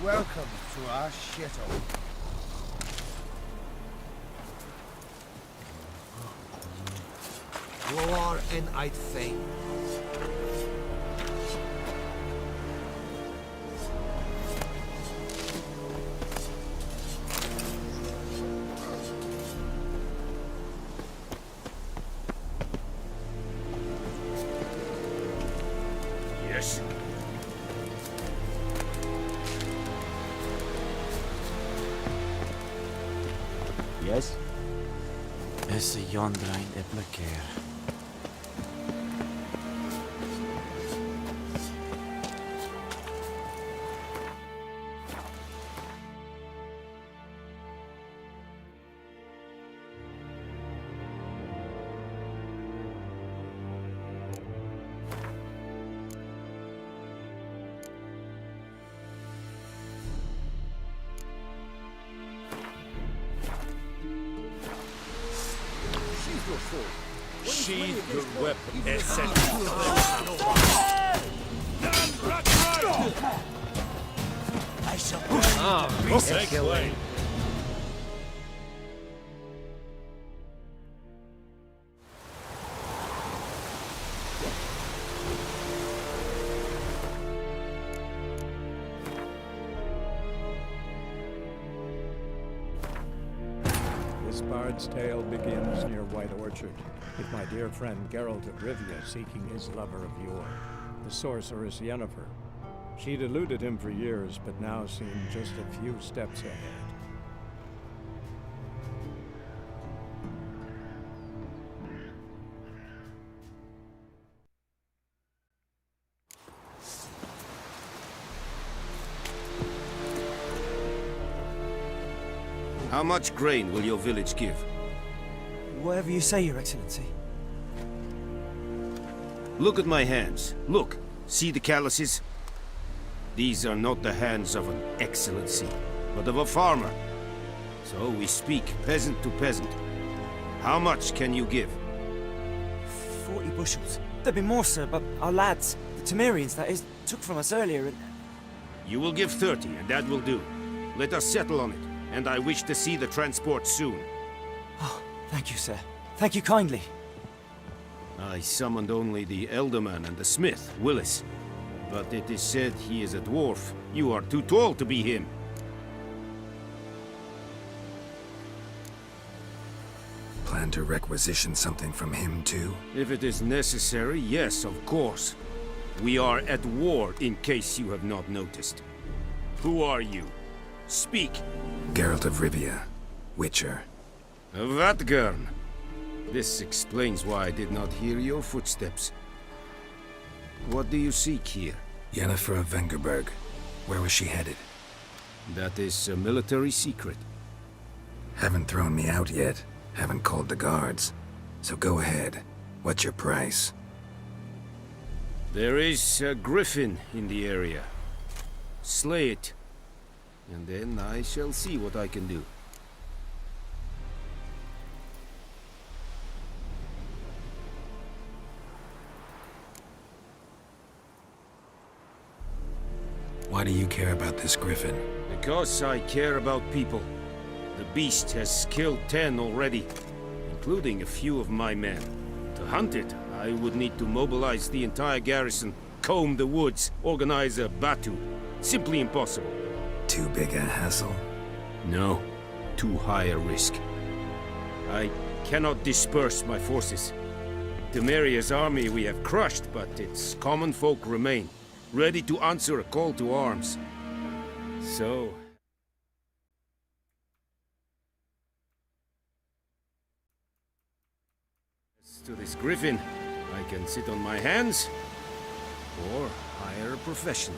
Welcome to our shithole. War in I'd fain. Yes. Yes? Esse yonder ain't Ebneker. Sheathe your weapon, I shall Take way. This bard's tale begins near White Orchard, with my dear friend Geralt of Rivia seeking his lover of yore. the sorceress Yennefer. She'd eluded him for years, but now seemed just a few steps ahead. How much grain will your village give? Whatever you say, Your Excellency. Look at my hands. Look. See the calluses? These are not the hands of an excellency, but of a farmer. So we speak peasant to peasant. How much can you give? 40 bushels. There'd be more, sir, but our lads, the Temerians, that is, took from us earlier and... You will give 30, and that will do. Let us settle on it, and I wish to see the transport soon. Oh, thank you, sir. Thank you kindly. I summoned only the Elderman and the smith, Willis. But it is said he is a dwarf. You are too tall to be him. Plan to requisition something from him, too? If it is necessary, yes, of course. We are at war, in case you have not noticed. Who are you? Speak! Geralt of Rivia, Witcher. Vatgern! This explains why I did not hear your footsteps. What do you seek here? Yennefer of Vengerberg. Where was she headed? That is a military secret. Haven't thrown me out yet. Haven't called the guards. So go ahead. What's your price? There is a griffin in the area. Slay it. And then I shall see what I can do. Why do you care about this griffin? Because I care about people. The beast has killed 10 already, including a few of my men. To hunt it, I would need to mobilize the entire garrison, comb the woods, organize a batu. Simply impossible. Too big a hassle? No, too high a risk. I cannot disperse my forces. Temeria's army we have crushed, but its common folk remain, ready to answer a call to arms. So... as to this griffin, I can sit on my hands, or hire a professional.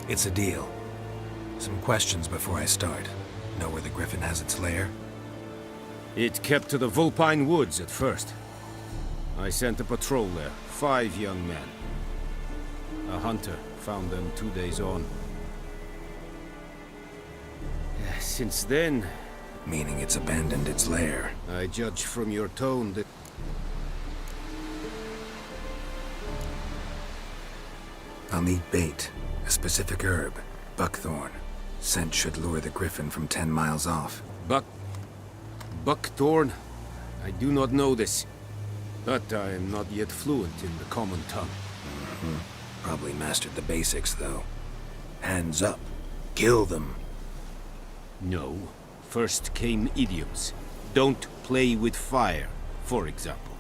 It's a deal. Some questions before I start. Know where the griffin has its lair? It kept to the Vulpine Woods at first. I sent a patrol there, 5 young men. A hunter found them 2 days on. Since then... Meaning it's abandoned its lair. I judge from your tone that... I'll need bait. A specific herb. Buckthorn. Scent should lure the griffin from 10 miles off. Buckthorn? I do not know this. But I am not yet fluent in the common tongue. Probably mastered the basics, though. Hands up. Kill them. No. First came idioms. Don't play with fire, for example.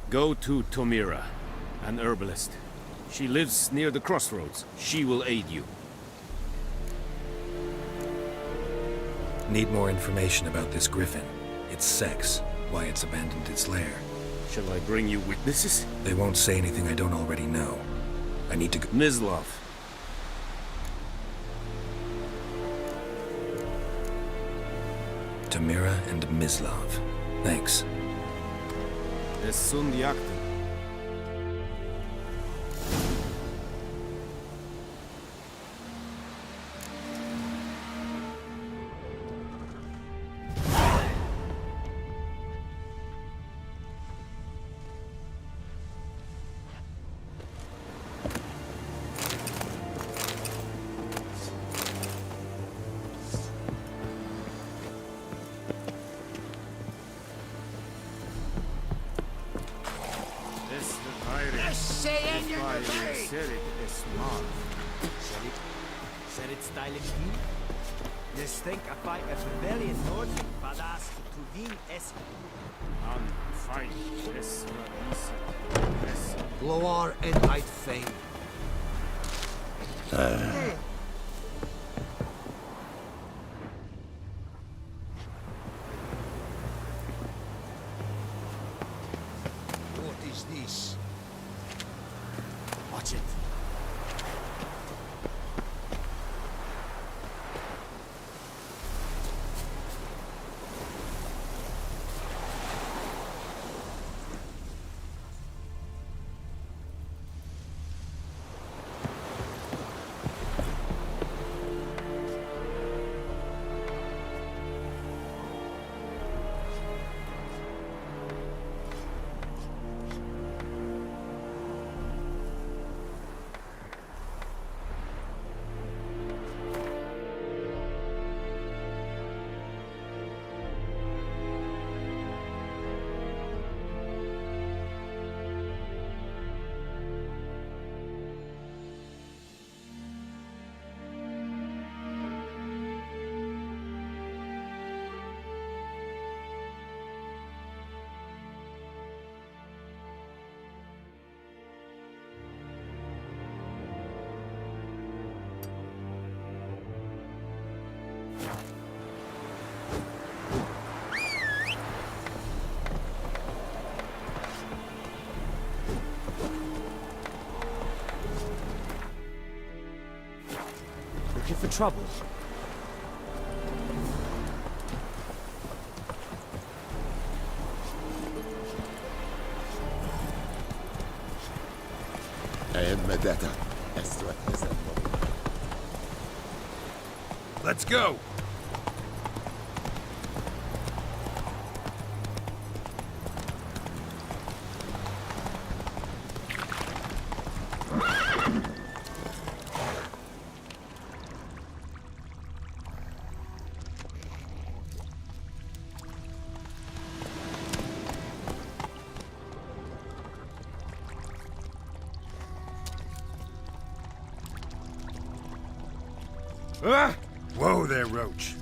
Go to Tomira, an herbalist. She lives near the crossroads. She will aid you. Need more information about this griffin. Its sex, why it's abandoned its lair. Shall I bring you witnesses? They won't say anything I don't already know. I need to go— Mislav. Tamira and Mislav. Thanks. Es sunt jagten. think I fight a rebellion north badass to win es. Fine. Yes. Gloar and I'd fain. What is this? Watch it. Looking for trouble? Let's go! Ah! Whoa there, Roach.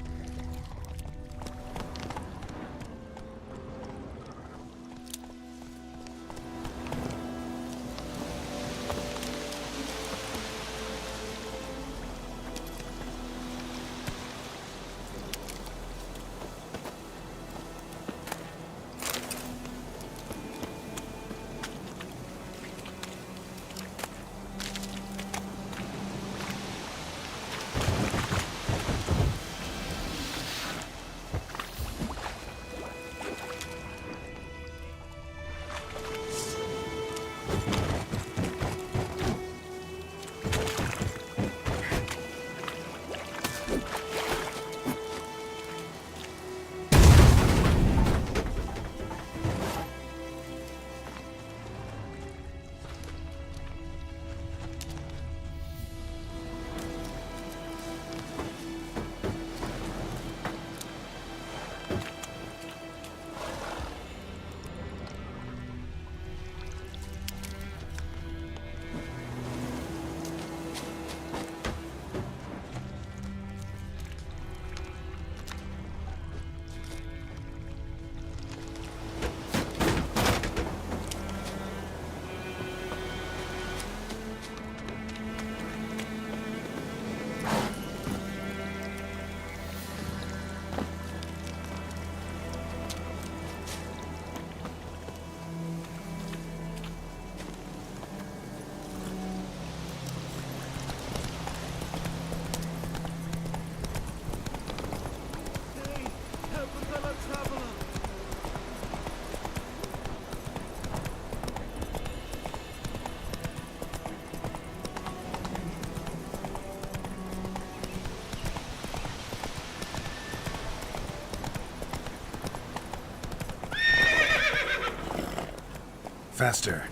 Faster.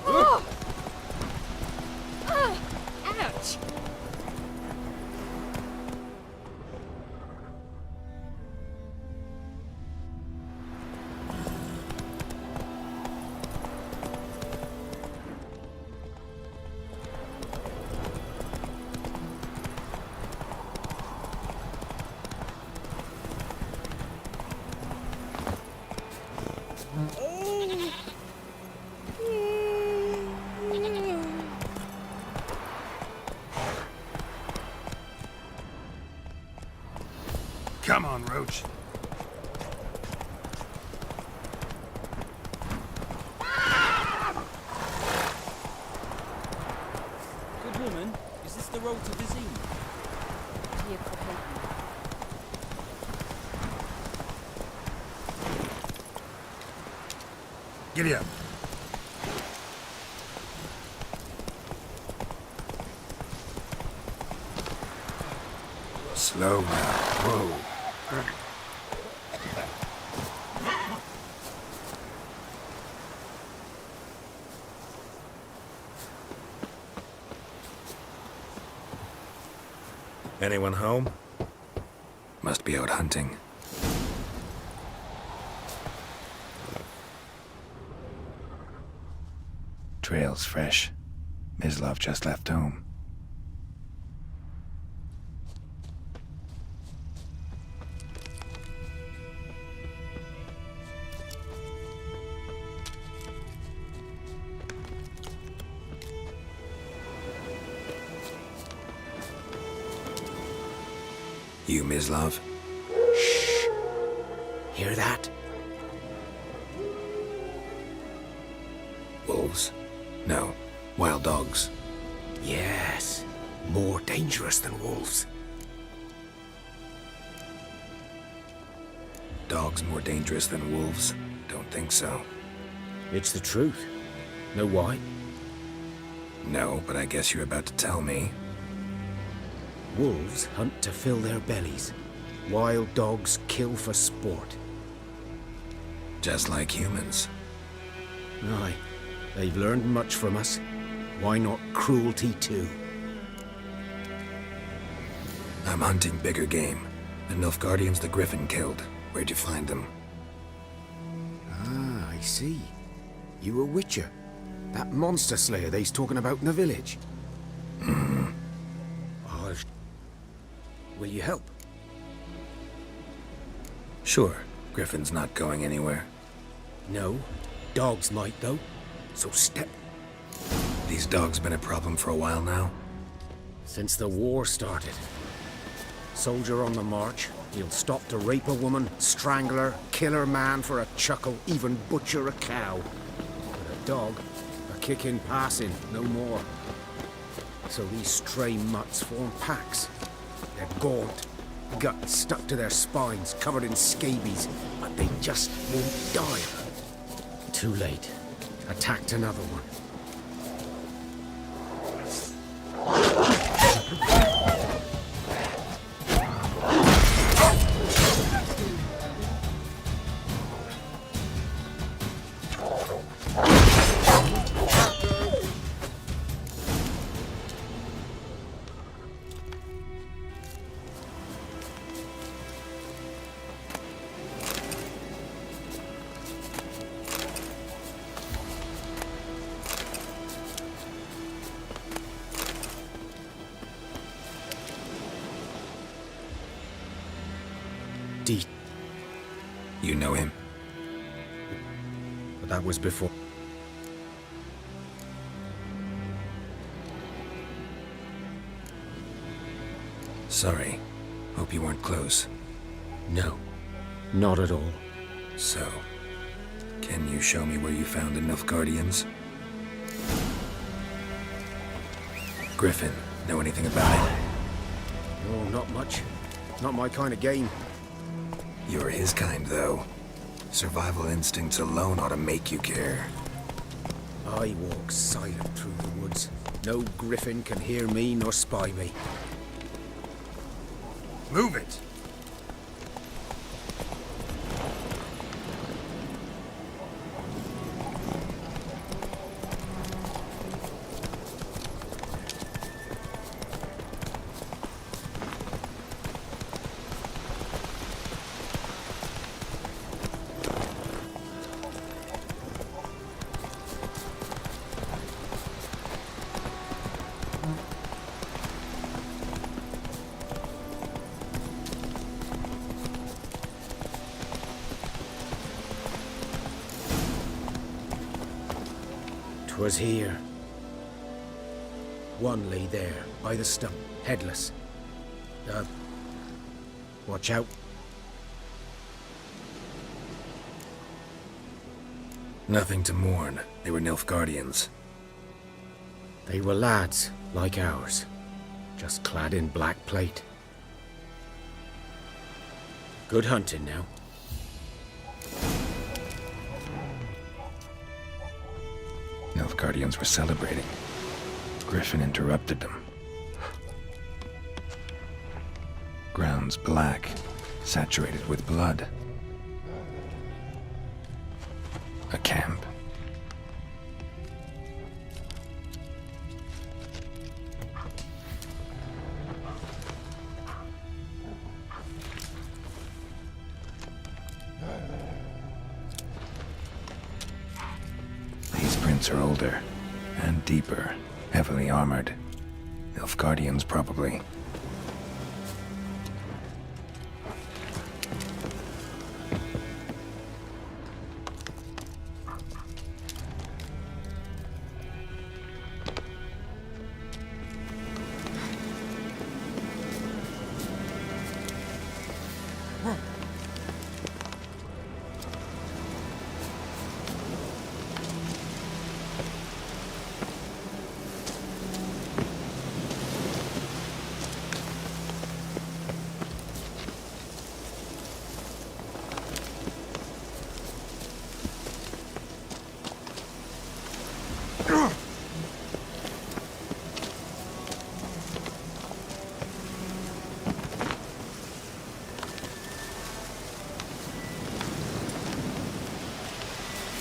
Oh! Ouch! Come on, Roach. Good woman, is this the road to Vizine? Giddy up. Slow now. Whoa. Anyone home? Must be out hunting. Trail's fresh. Mislav just left home. You, Mislav? Shh. Hear that? Wolves? No. Wild dogs. Yes. More dangerous than wolves. Dogs more dangerous than wolves? Don't think so. It's the truth. Know why? No, but I guess you're about to tell me. Wolves hunt to fill their bellies. Wild dogs kill for sport. Just like humans. Aye. They've learned much from us. Why not cruelty too? I'm hunting bigger game. The Nilfgaardians the Griffin killed. Where'd you find them? Ah, I see. You a witcher. That monster slayer they's talking about in the village. Will you help? Sure. Griffin's not going anywhere. No. Dogs might, though. So step. These dogs been a problem for a while now? Since the war started. Soldier on the march, he'll stop to rape a woman, strangle her, kill her man for a chuckle, even butcher a cow. But a dog, a kick in passing, no more. So these stray mutts form packs. They're gaunt, guts stuck to their spines, covered in scabies, but they just won't die. Too late. Attacked another one. You know him? But that was before. Sorry. Hope you weren't close. No. Not at all. So, can you show me where you found the Nilfgaardians? Griffin, know anything about it? No, not much. Not my kind of game. You're his kind, though. Survival instincts alone ought to make you care. I walk silent through the woods. No griffin can hear me nor spy me. Move it! Was here. One lay there, by the stump, headless. Watch out. Nothing to mourn. They were Nilfgaardians. They were lads, like ours, just clad in black plate. Good hunting now. Nilfgaardians were celebrating. Griffin interrupted them. Grounds black, saturated with blood. A camp. These prints are older and deeper, heavily armored. Nilfgaardians, probably.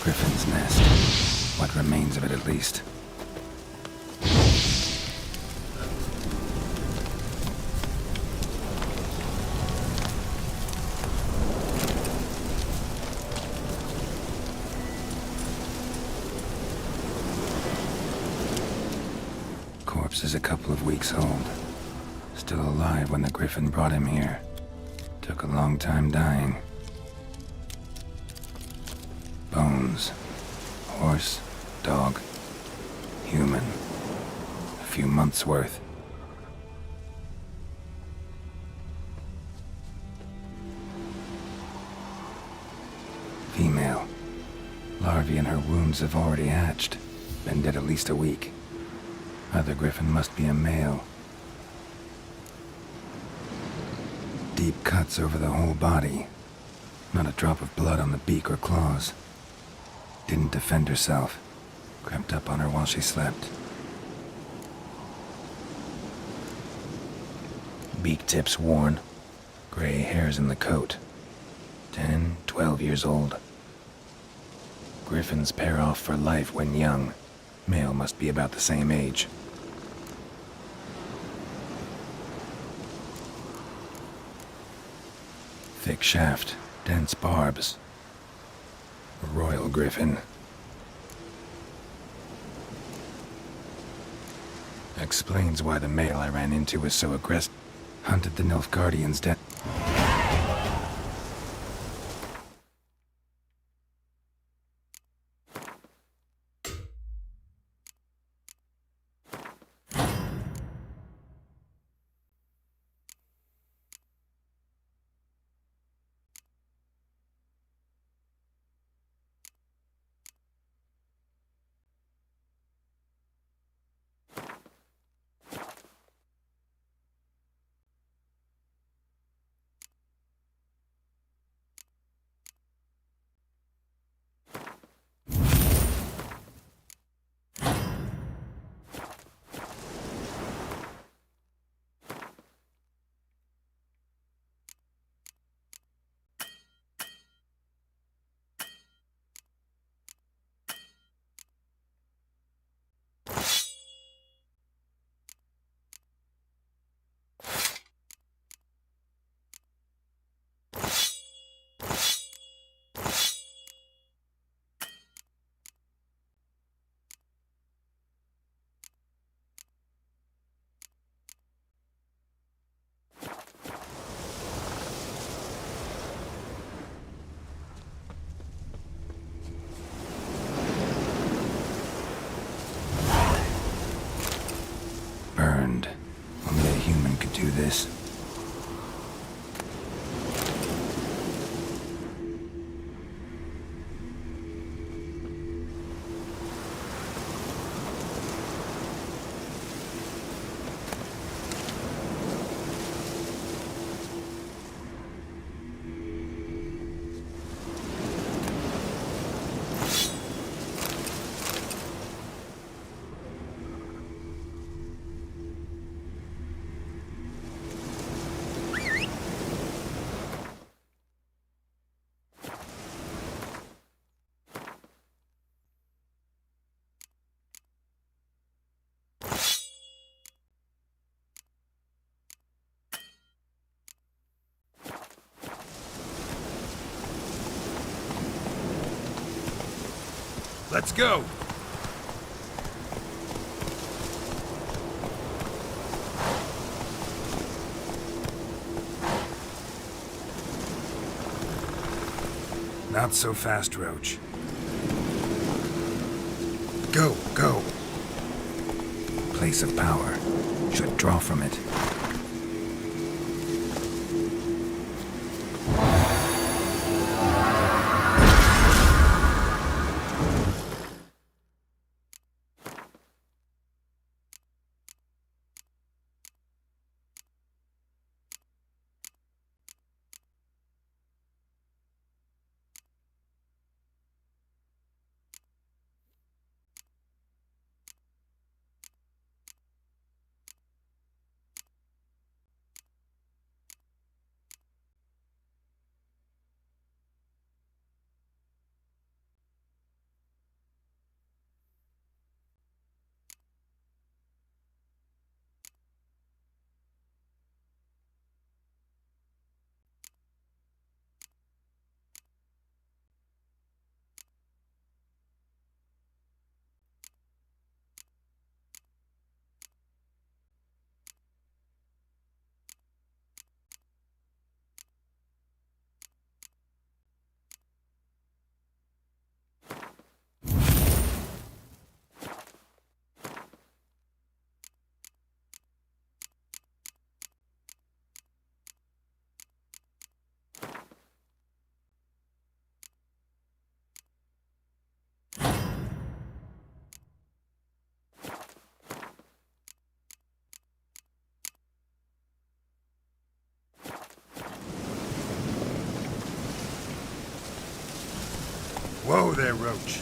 Griffin's nest. What remains of it, at least. Corpse is a couple of weeks old. Still alive when the Griffin brought him here. Took a long time dying. Bones. Horse, dog, human. A few months' worth. Female. Larvae in her wounds have already hatched. Been dead at least a week. Other Griffin must be a male. Deep cuts over the whole body. Not a drop of blood on the beak or claws. Didn't defend herself. Crept up on her while she slept. Beak tips worn. Gray hairs in the coat. 10, 12 years old. Griffins pair off for life when young. Male must be about the same age. Thick shaft, dense barbs. A royal griffin. Explains why the male I ran into was so aggressive. Hunted the Nilfgaardians down. Burned. Only a human could do this. Let's go! Not so fast, Roach. Go, go! Place of power. Should draw from it. Whoa there, Roach.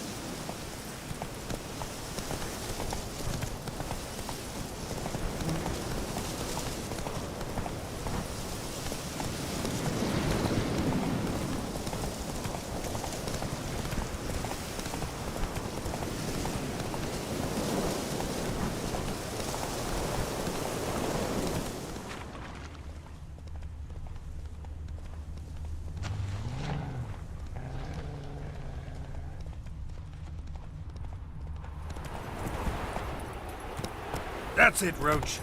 That's it, Roach.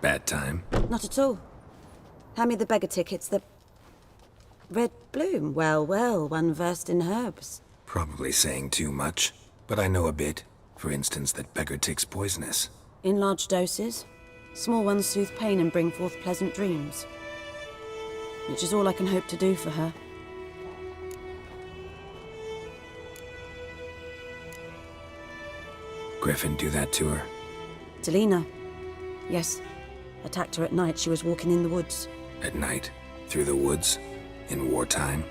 Bad time. Not at all. Hand me the beggar tickets, the... Red bloom. Well, well, one versed in herbs. Probably saying too much, but I know a bit. For instance, that beggar tick's poisonous. In large doses. Small ones soothe pain and bring forth pleasant dreams. Which is all I can hope to do for her. Griffin do that to her? Delina. Yes. Attacked her at night. She was walking in the woods. At night? Through the woods? In wartime?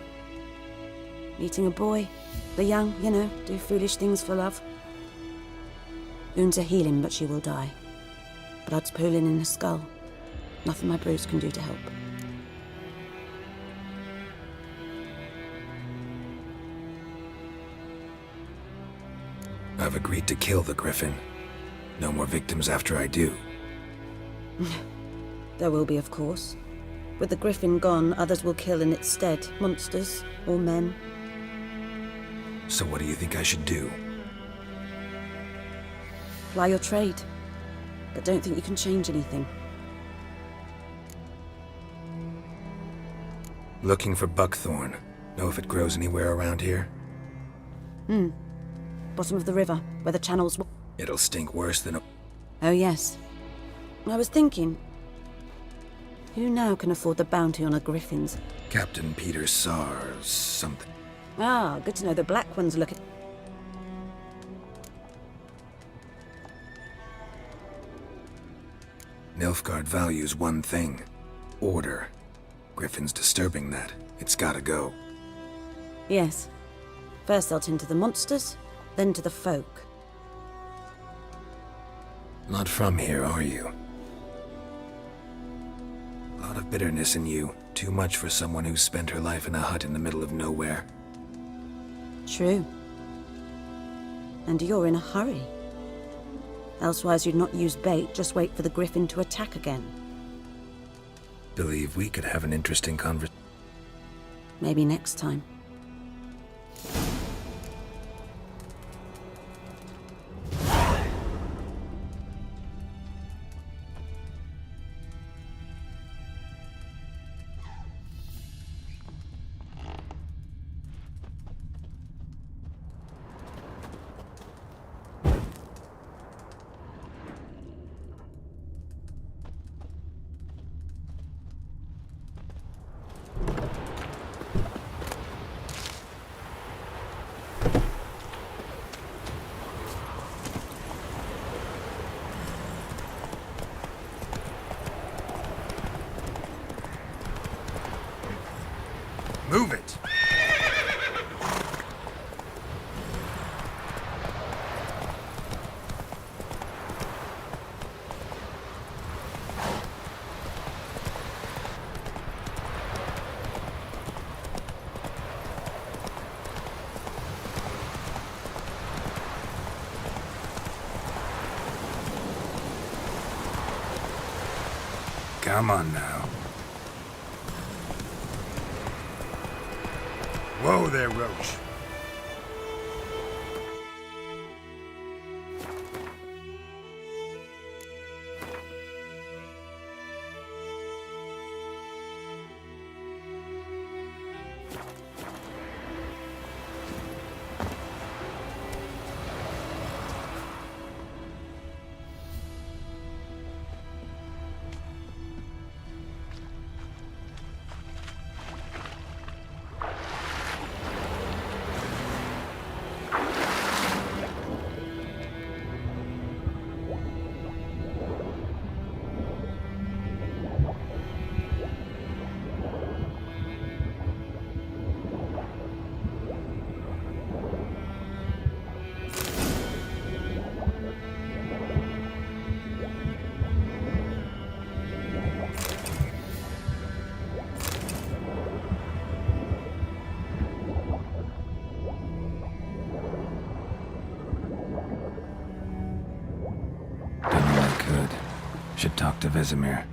Meeting a boy. The young, you know, do foolish things for love. Wounds are healing, but she will die. Blood's pooling in her skull. Nothing my brews can do to help. I've agreed to kill the Griffin. No more victims after I do. There will be, of course. With the Griffin gone, others will kill in its stead. Monsters or men. So what do you think I should do? Ply your trade. But don't think you can change anything. Looking for buckthorn. Know if it grows anywhere around here? Bottom of the river, where the channels... It'll stink worse than a... Oh, yes. I was thinking... Who now can afford the bounty on a Griffin's? Captain Peter Sars... something. Ah, good to know the black ones look at... Nilfgaard values one thing. Order. Griffin's disturbing that. It's gotta go. Yes. First they'll tend to the monsters, then to the folk. Not from here, are you? A lot of bitterness in you. Too much for someone who spent her life in a hut in the middle of nowhere. True. And you're in a hurry. Elsewise you'd not use bait, just wait for the griffin to attack again. Believe we could have an interesting conversation. Maybe next time. Move it! Come on now. Whoa there, Roach. Should talk to Vesemir.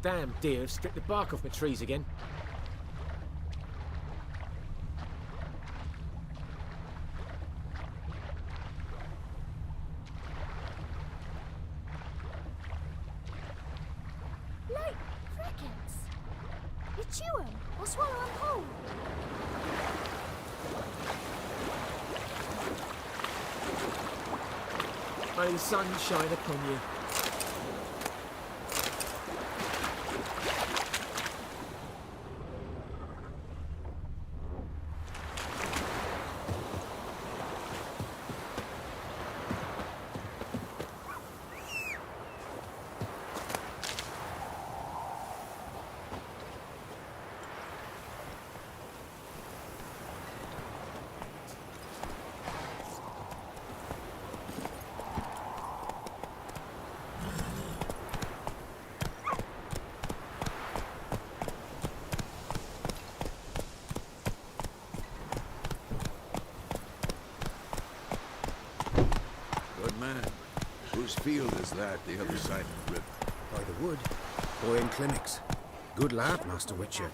Damn deer have stripped the bark off my trees again. Like crickets. You chew 'em or swallow 'em whole. May the sun shine upon you. Whose field is that, the other side of the river? By the wood. Boy in clinics. Good lad, Master Witcher.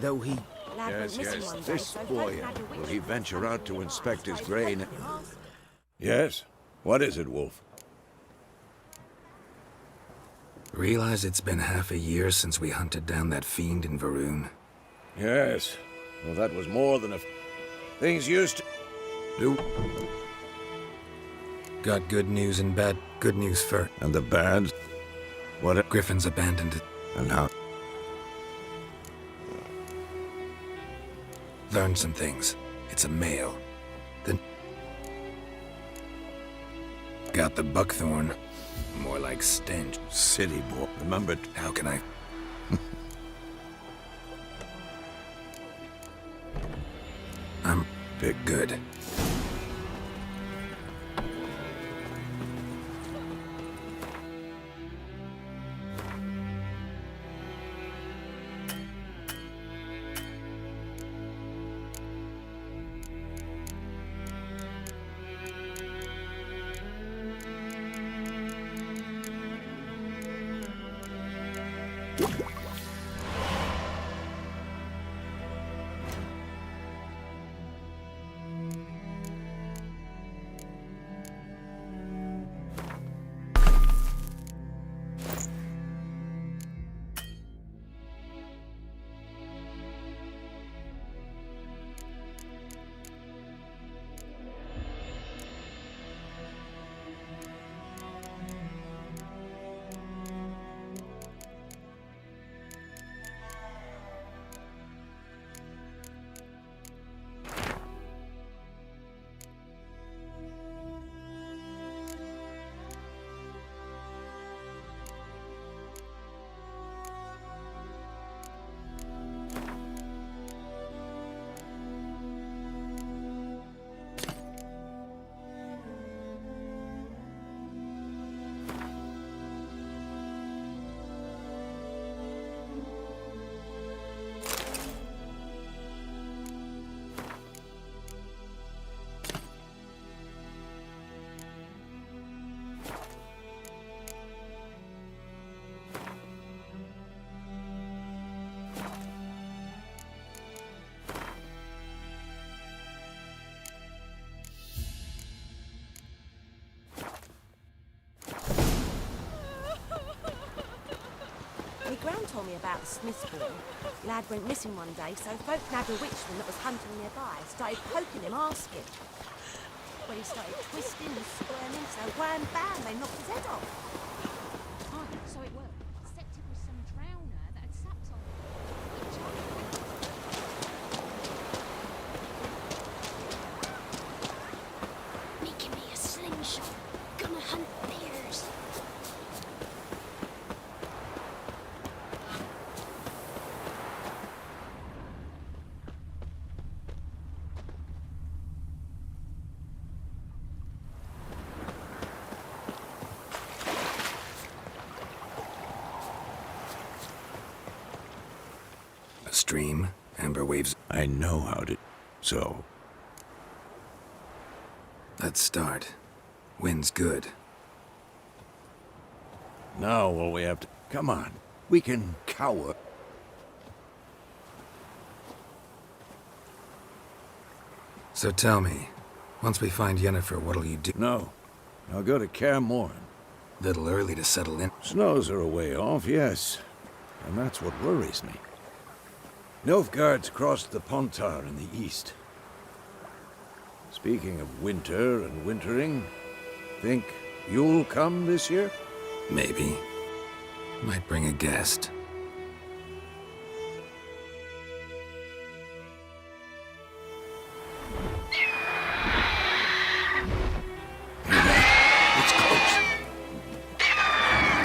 Though he... Yes, yes, this boy. Will he venture out to inspect his grain? Yes? What is it, Wolf? Realize it's been half a year since we hunted down that fiend in Varun? Yes. Well, that was more than a... Things used to... Do. Got good news and bad. Good news first. And the bad? What? Griffin's abandoned it. And how? Learned some things. It's a male. Then... Got the buckthorn. More like stench. City boy. Remembered. How can I... I'm... bit good. Gran told me about the Smith's boy. Lad went missing one day, so folk nabbed a witchman that was hunting nearby. Started poking him, asking. When he started twisting and squirming, so wham bam, they knocked his head off. Oh, so it worked. Except it was some drowner that had sapped on Making me a slingshot. Gonna hunt bears. Stream, amber waves. I know how to... So? Let's start. Wind's good. Now all we have to... Come on. We can cower. So tell me, once we find Yennefer, what'll you do? No. I'll go to Kaer Morhen. Little early to settle in. Snows are a way off, yes. And that's what worries me. Nilfgaard's crossed the Pontar in the east. Speaking of winter and wintering, think you'll come this year? Maybe. Might bring a guest. It's close.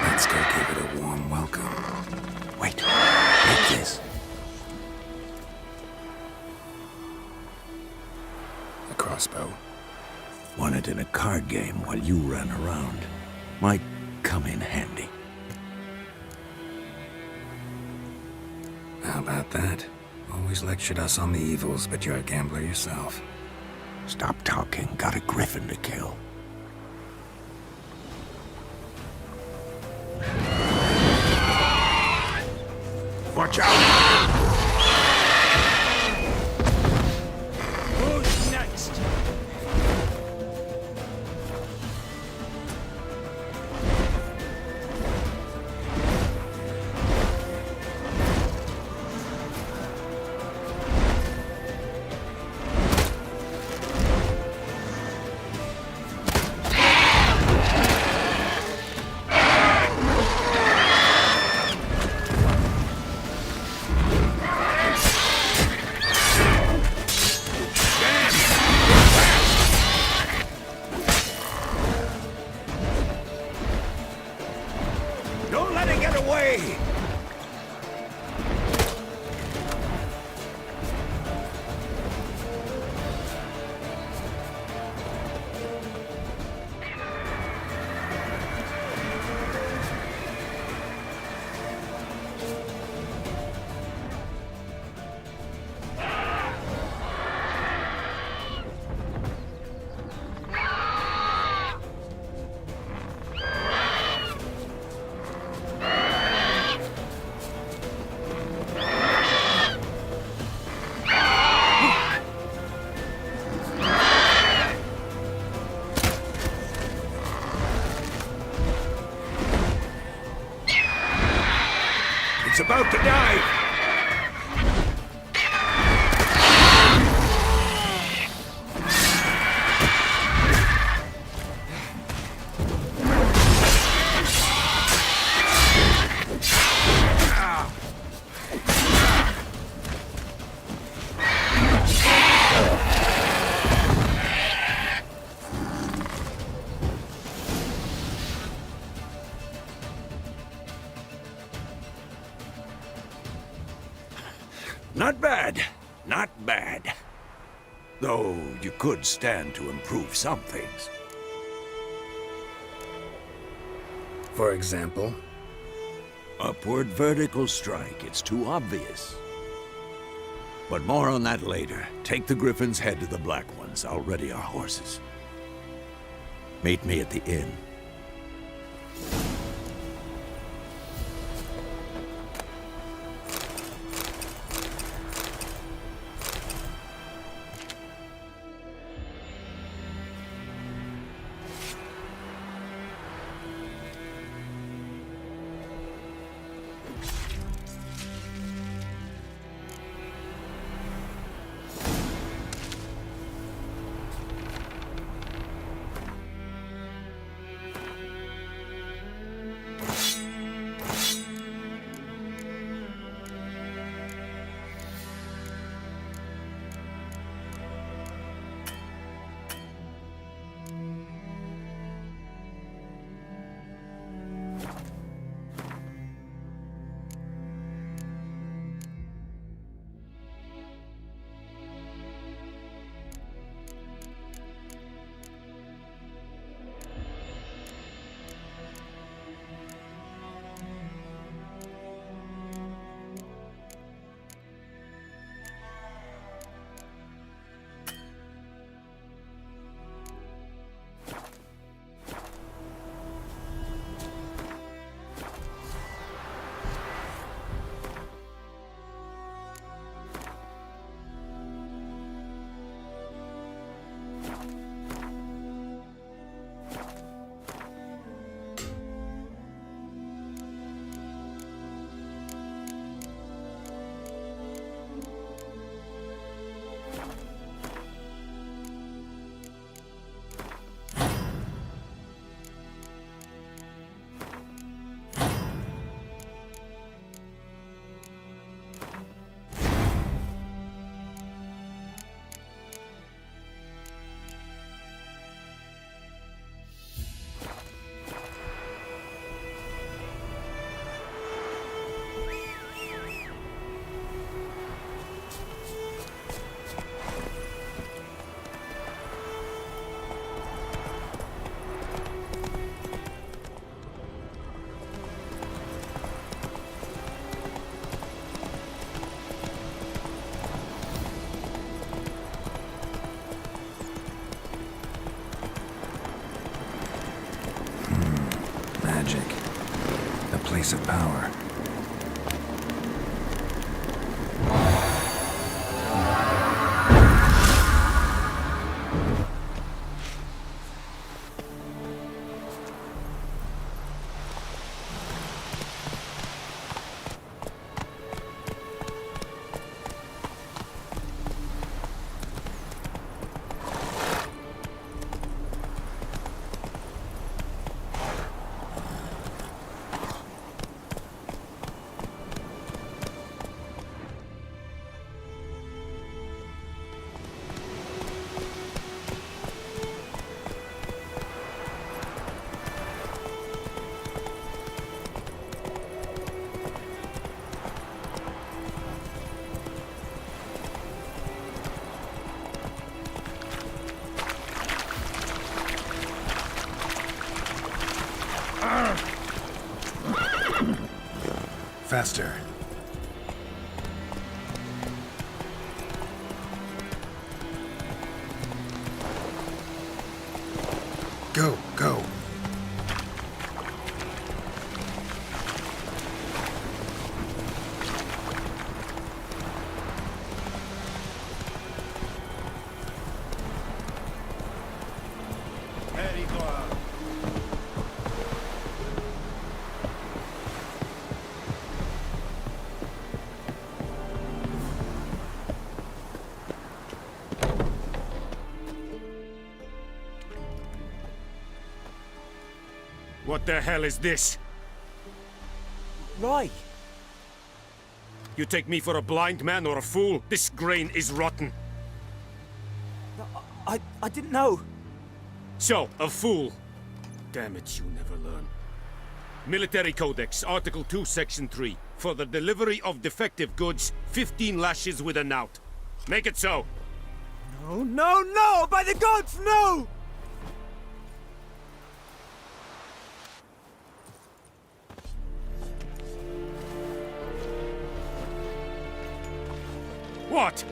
Let's go give it a warm welcome. Wait. Like this. A crossbow. Won it in a card game while you ran around. Might come in handy. How about that? Always lectured us on the evils, but you're a gambler yourself. Stop talking. Got a griffin to kill. Watch out! Who's next? Don't let it get away! It's about to dive! Not bad. Not bad. Though you could stand to improve some things. For example? Upward vertical strike. It's too obvious. But more on that later. Take the Griffin's head to the Black Ones. I'll ready our horses. Meet me at the inn. Magic. A place of power. Faster. Go, go. Very good. What the hell is this? Rye! You take me for a blind man or a fool? This grain is rotten. I didn't know. So, a fool. Damn it, you never learn. Military Codex, Article 2, Section 3. For the delivery of defective goods, 15 lashes with a knout. Make it so. No, no, no! By the gods, no! What?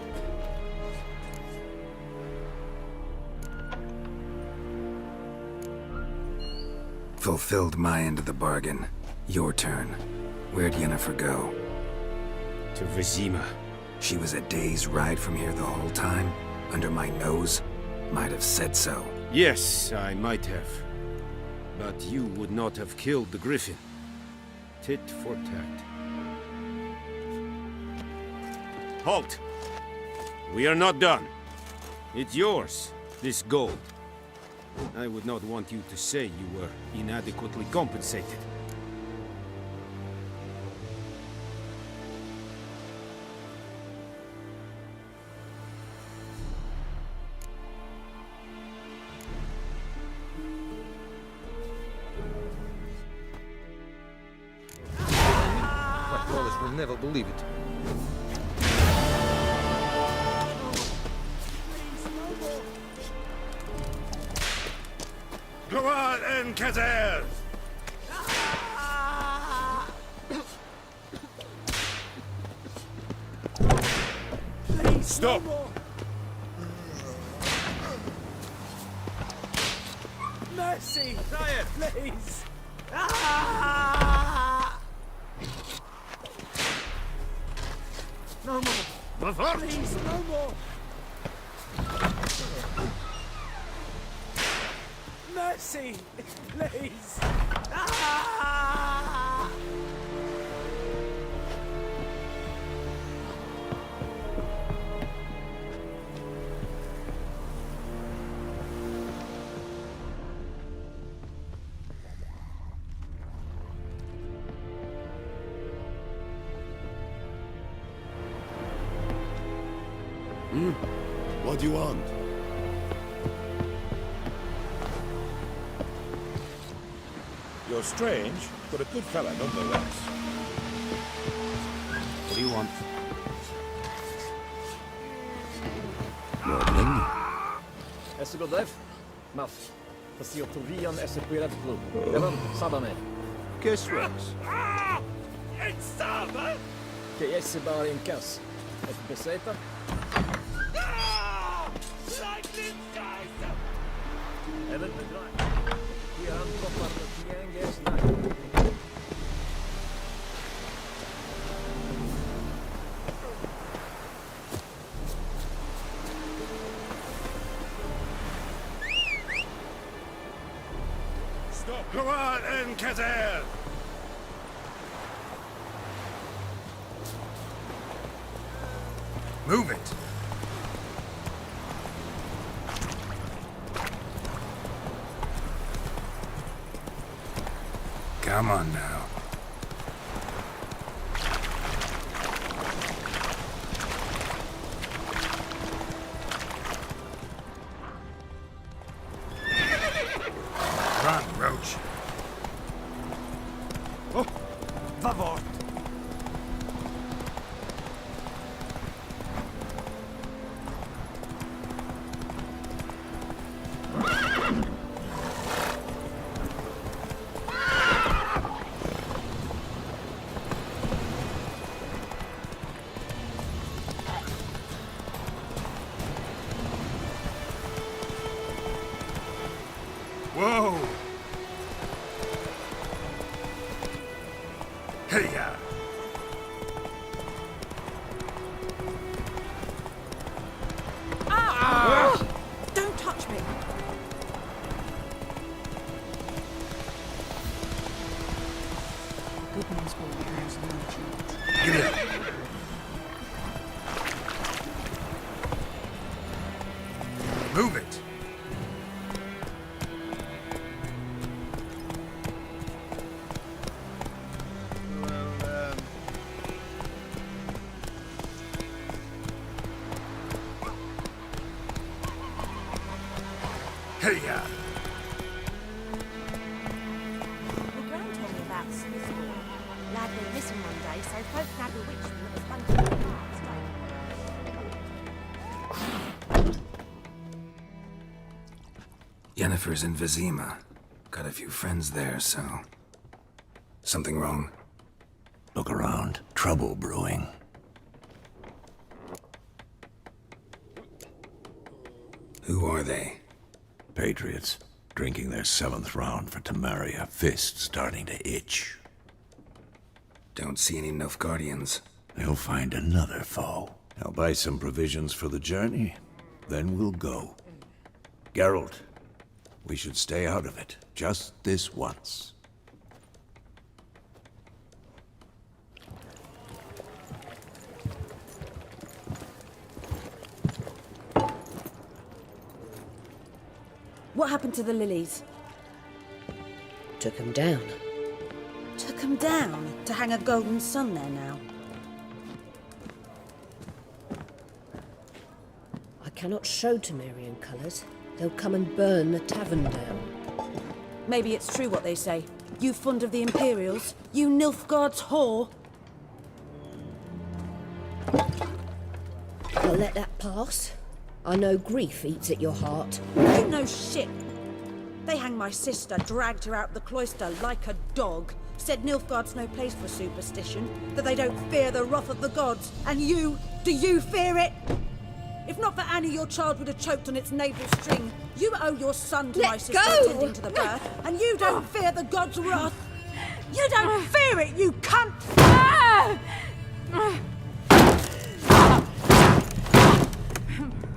Fulfilled my end of the bargain. Your turn. Where'd Yennefer go? To Vizima. She was a day's ride from here the whole time? Under my nose? Might have said so. Yes, I might have. But you would not have killed the griffin. Tit for tat. Halt! We are not done. It's yours, this gold. I would not want you to say you were inadequately compensated. My brothers will never believe it. Gloire en Kazer! Stop! Mercy! Sire! Please! No more! Please, no more! Mercy! Please! What do you want? You're strange, but a good fella nonetheless. What do you want? Nordling? Esigodev, Maf, Pasiotorian Esequirat Blue. Evan, Sabame. Guessworks. It's Saba! Que Esibar in Cas. Et Beseta. Evan the Dry. Here I'm Kopar the Tianges Night. Stop! Gloire en Kazer! Move it! Come on now. Run, Roach. Oh! Vavort! Hey-ya! Don't touch me! Goodman's boy has no chance. Get up! Move it! Hey-ya! Well, Gran told me about the Smith's boy. Lad went missing one day, so folk nabbed a witchman that was bunting in the cars. Yennefer's in Vizima. Got a few friends there, so... Something wrong? Look around. Trouble brewing. Who are they? Patriots. Drinking their 7th round for Temeria. Fist starting to itch. Don't see any Nilfgaardians. They'll find another foe. I'll buy some provisions for the journey. Then we'll go. Geralt, we should stay out of it. Just this once. What happened to the lilies? Took him down. Took them down to hang a golden sun there now. I cannot show Temerian colours. They'll come and burn the tavern down. Maybe it's true what they say. You fond of the Imperials? You Nilfgaard's whore? I'll let that pass. I know grief eats at your heart. You know shit. They hanged my sister, dragged her out the cloister like a dog. Said Nilfgaard's no place for superstition, that they don't fear the wrath of the gods. And you, do you fear it? If not for Annie, your child would have choked on its navel string. You owe your son to my sister attending to the birth, and you don't fear the gods' wrath. You don't fear it, you cunt!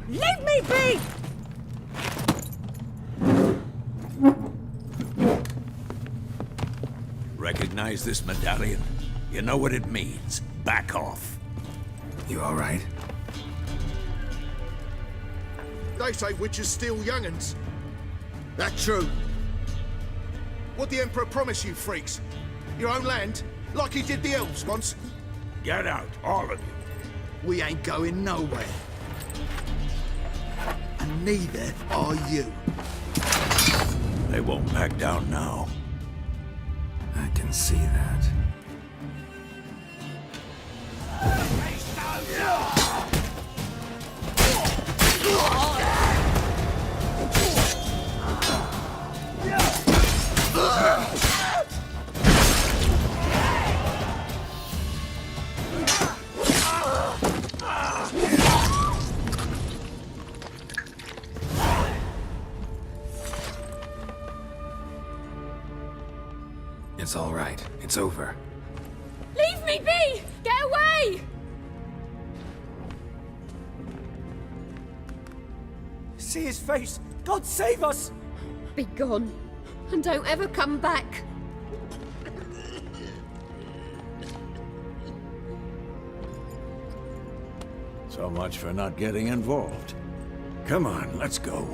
Leave me be! Recognize this medallion? You know what it means. Back off. You all right? They say witches steal young'uns. That true. What the Emperor promise you, freaks? Your own land? Like he did the elves once? Get out, all of you. We ain't going nowhere. And neither are you. They won't back down now. I can see that. It's all right. It's over. Leave me be! Get away! See his face! God save us! Be gone, and don't ever come back. So much for not getting involved. Come on, let's go.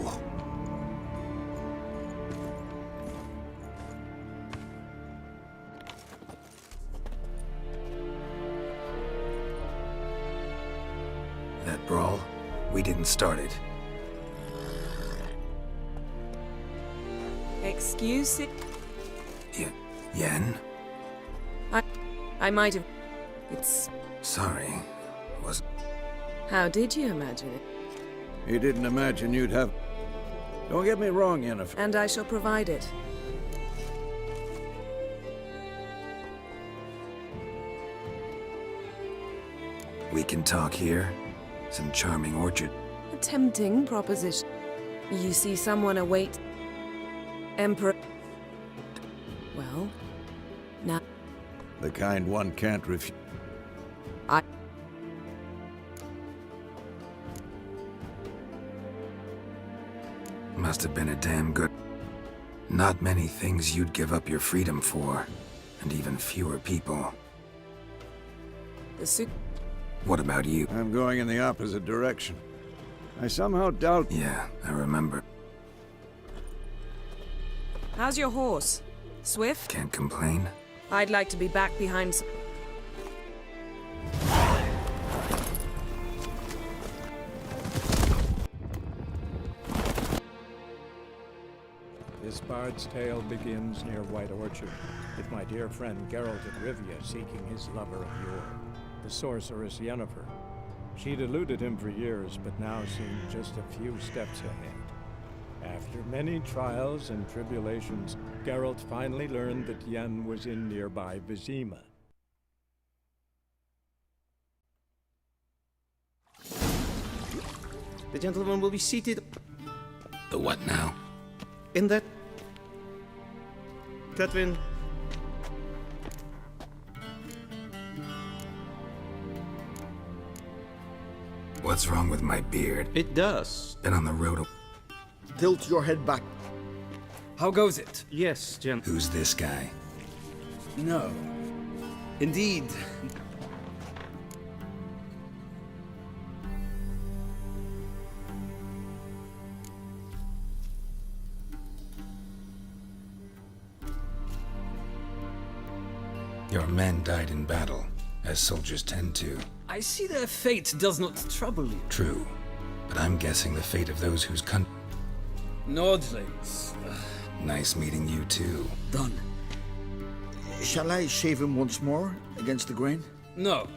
That brawl, we didn't start it. Excuse it? Yen? I might have... It's... Sorry. Was... How did you imagine it? You didn't imagine you'd have... Don't get me wrong, Yennefer. And I shall provide it. We can talk here. Some charming orchard. A tempting proposition. You see someone await... Emperor... Well, The kind one can't refuse. Must have been a damn good... Not many things you'd give up your freedom for, and even fewer people. The suit. What about you? I'm going in the opposite direction. I somehow doubt... Yeah, I remember. How's your horse? Swift? Can't complain. I'd like to be back behind some... This bard's tale begins near White Orchard, with my dear friend Geralt of Rivia seeking his lover of yore, the sorceress Yennefer. She'd eluded him for years, but now seemed just a few steps ahead. After many trials and tribulations, Geralt finally learned that Yen was in nearby Vizima. The gentleman will be seated... The what now? In that... Catwin. What's wrong with my beard? It does. Been on the road Tilt your head back. How goes it? Yes, gent. Who's this guy? No. Indeed. Your men died in battle, as soldiers tend to. I see their fate does not trouble you. True, but I'm guessing the fate of those whose Nordlings. Nice meeting you too. Done. Shall I shave him once more against the grain? No.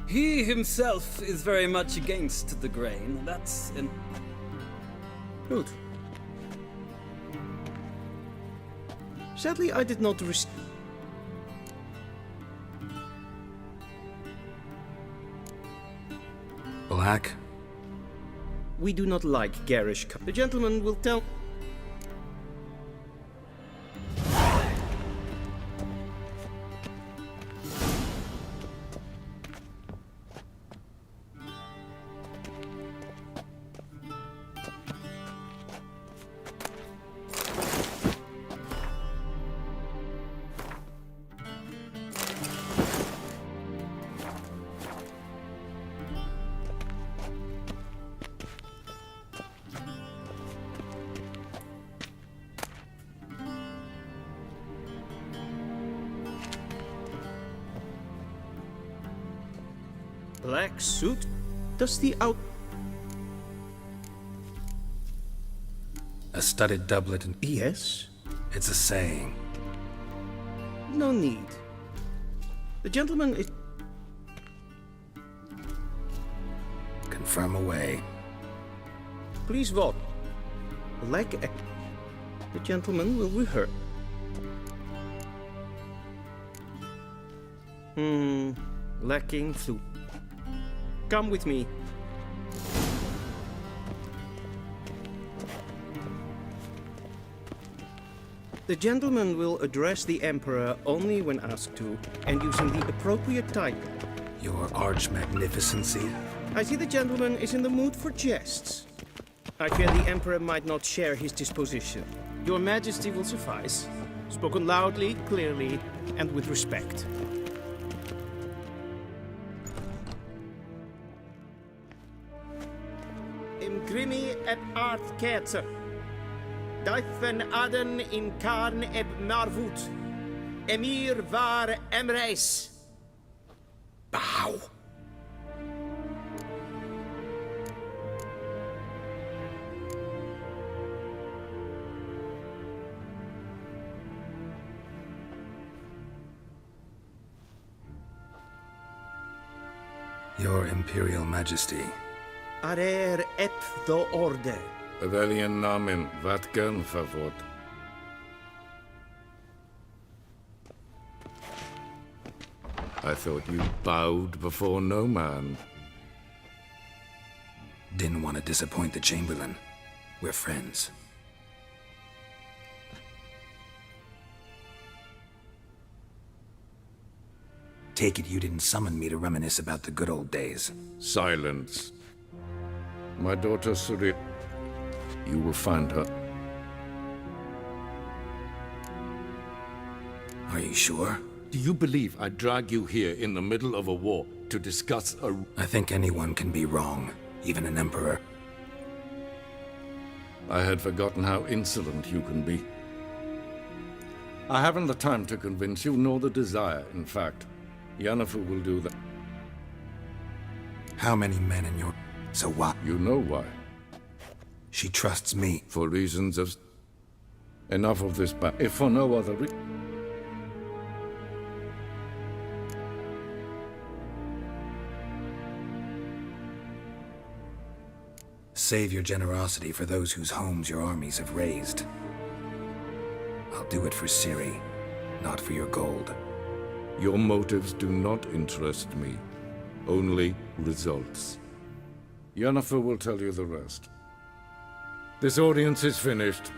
He himself is very much against the grain. That's an... Good. Sadly, I did not receive... Black? We do not like garish... The gentleman will tell... Black suit, dusty out... A studded doublet and... Yes? It's a saying. No need. The gentleman is... Confirm away. Please vote. Like a... The gentleman will rehearse. Lacking flute. Come with me. The gentleman will address the Emperor only when asked to, and using the appropriate title. Your arch-magnificency? I see the gentleman is in the mood for jests. I fear the Emperor might not share his disposition. Your Majesty will suffice. Spoken loudly, clearly, and with respect. Imgrimi et art ketzer. Duithen aden in karn eb marvut. Emir var emreis. Bow. Your Imperial Majesty. Arer ep do orde. Welchen Namen, wat gern verwort? I thought you bowed before no man. Didn't want to disappoint the Chamberlain. We're friends. Take it you didn't summon me to reminisce about the good old days. Silence. My daughter Suri. You will find her. Are you sure? Do you believe I drag you here in the middle of a war to discuss a... I think anyone can be wrong, even an emperor. I had forgotten how insolent you can be. I haven't the time to convince you, nor the desire, in fact. Yennefer will do that. How many men in your... So why? You know why. She trusts me. For reasons of... Enough of this if for no other reason. Save your generosity for those whose homes your armies have razed. I'll do it for Ciri, not for your gold. Your motives do not interest me. Only results. Yennefer will tell you the rest. This audience is finished.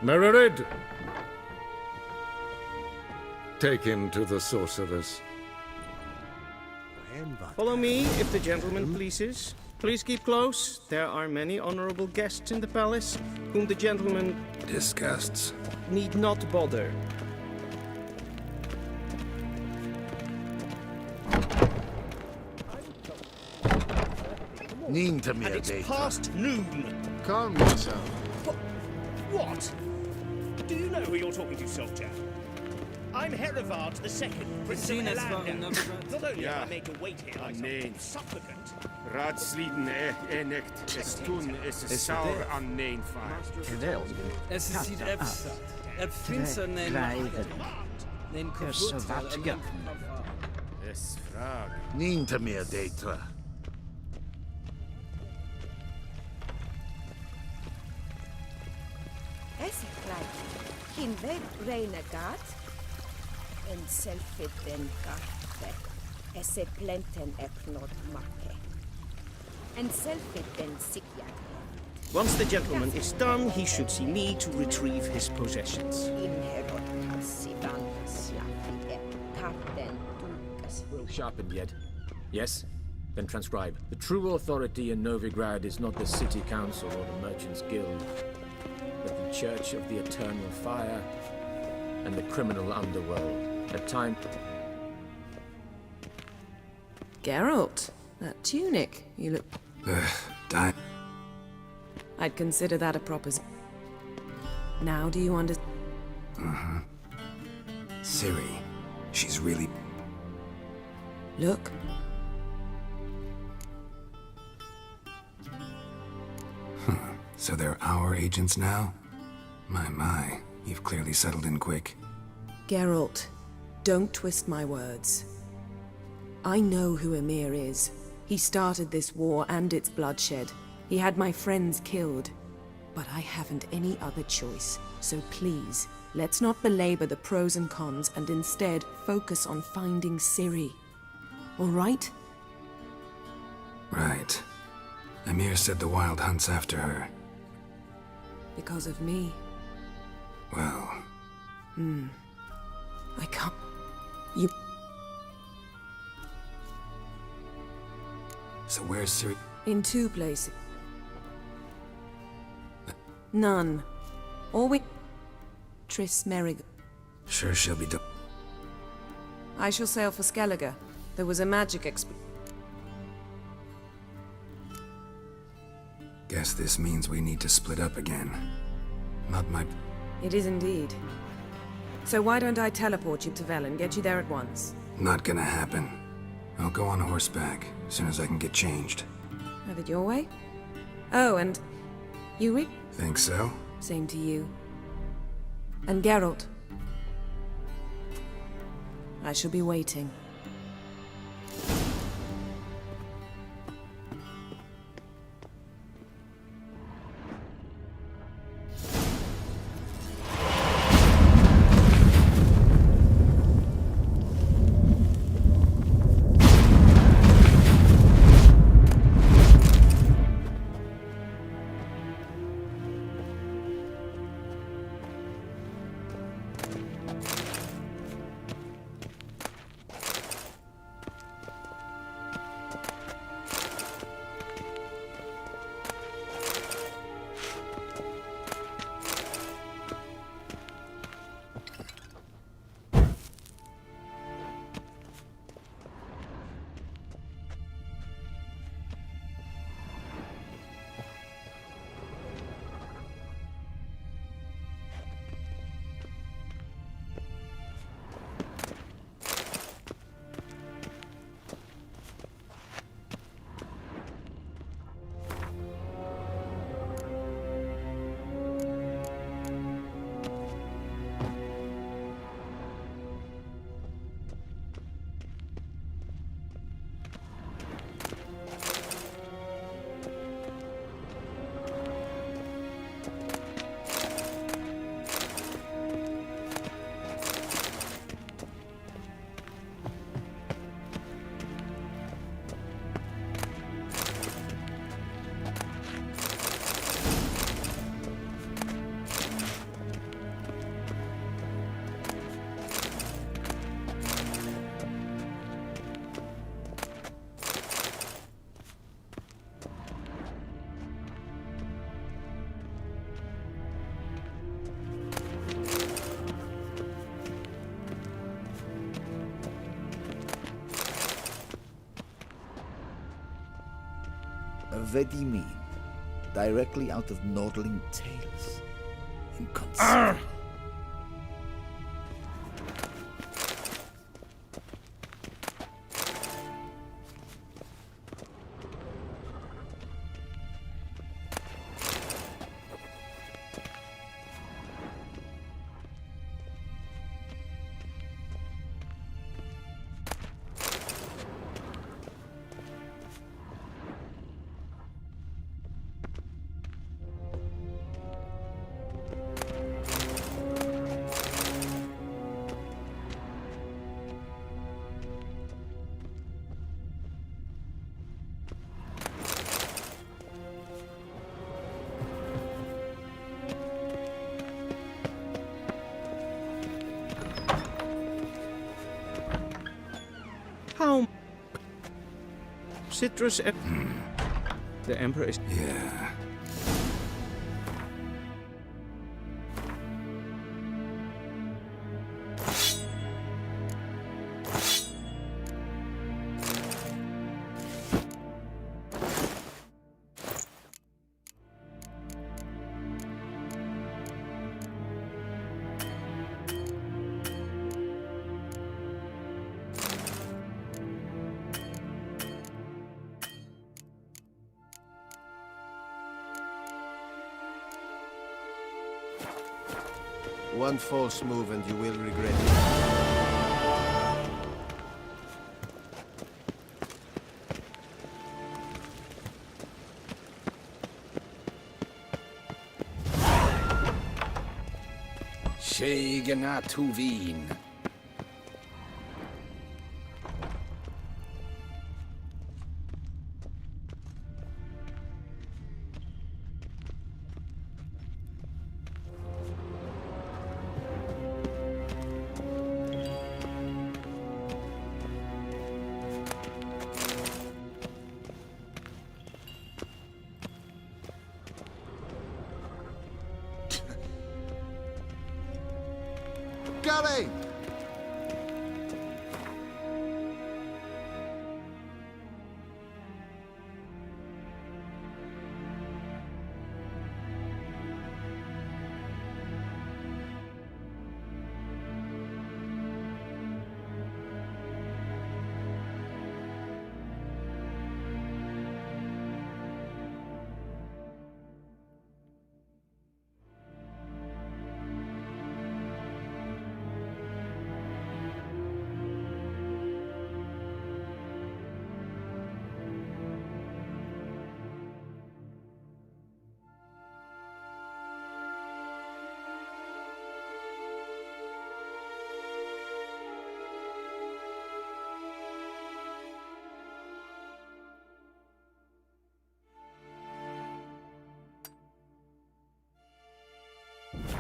Mererid! Take him to the sorceress. Follow me, if the gentleman pleases. Please keep close. There are many honorable guests in the palace, whom the gentleman... disgusts. ...need not bother. And it's past noon. Calm yourself. What? Do you know who you're talking to, soldier? I'm Herivard II, Prince of Elanda. Not only have I made you wait here like some supplicant... Raadsleden echt es tun, es is sauer aan mijn vaart. Es ist hier Epsat. Finster neem kaputt. Es vraag. Niet meer, Detra. Es krijgt geen renegat en selfiden karte. Esse plenten eknot makke. And selfiden sikjak. Once the gentleman is done, he should see me to retrieve his possessions. Scroll sharpened yet? Yes? Then transcribe. The true authority in Novigrad is not the city council or the merchants' guild, but the Church of the Eternal Fire and the criminal underworld. At time... Geralt, that tunic, you look... Die. I'd consider that a proposition. Now do you understand? Mm-hmm. Ciri, she's really... Look. So they're our agents now? My, you've clearly settled in quick. Geralt, don't twist my words. I know who Emir is. He started this war and its bloodshed. He had my friends killed. But I haven't any other choice. So please, let's not belabor the pros and cons and instead focus on finding Ciri. All right? Right. Emir said the Wild hunts after her. Because of me. Well... I can't... You... So where's Ciri? In 2 places. None. Or we... Triss Merrig. Sure she'll be I shall sail for Skellige. There was a magic Guess this means we need to split up again. Not my... It is indeed. So why don't I teleport you to Velen, get you there at once? Not gonna happen. I'll go on horseback, as soon as I can get changed. Have it your way? Oh, and... you Think so? Same to you. And Geralt. I shall be waiting. Vedimin, directly out of Nordling tales. Inconceivable. How? Citrus. The Emperor is. Yeah. One false move and you will regret it. Shegenatuvin. Gully!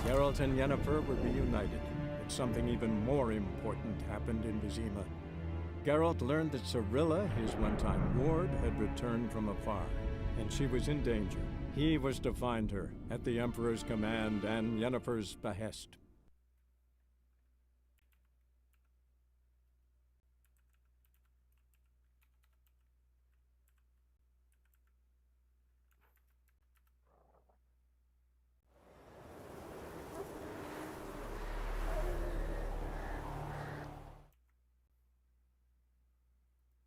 Geralt and Yennefer were reunited, but something even more important happened in Vizima. Geralt learned that Cirilla, his one-time ward, had returned from afar, and she was in danger. He was to find her, at the Emperor's command and Yennefer's behest.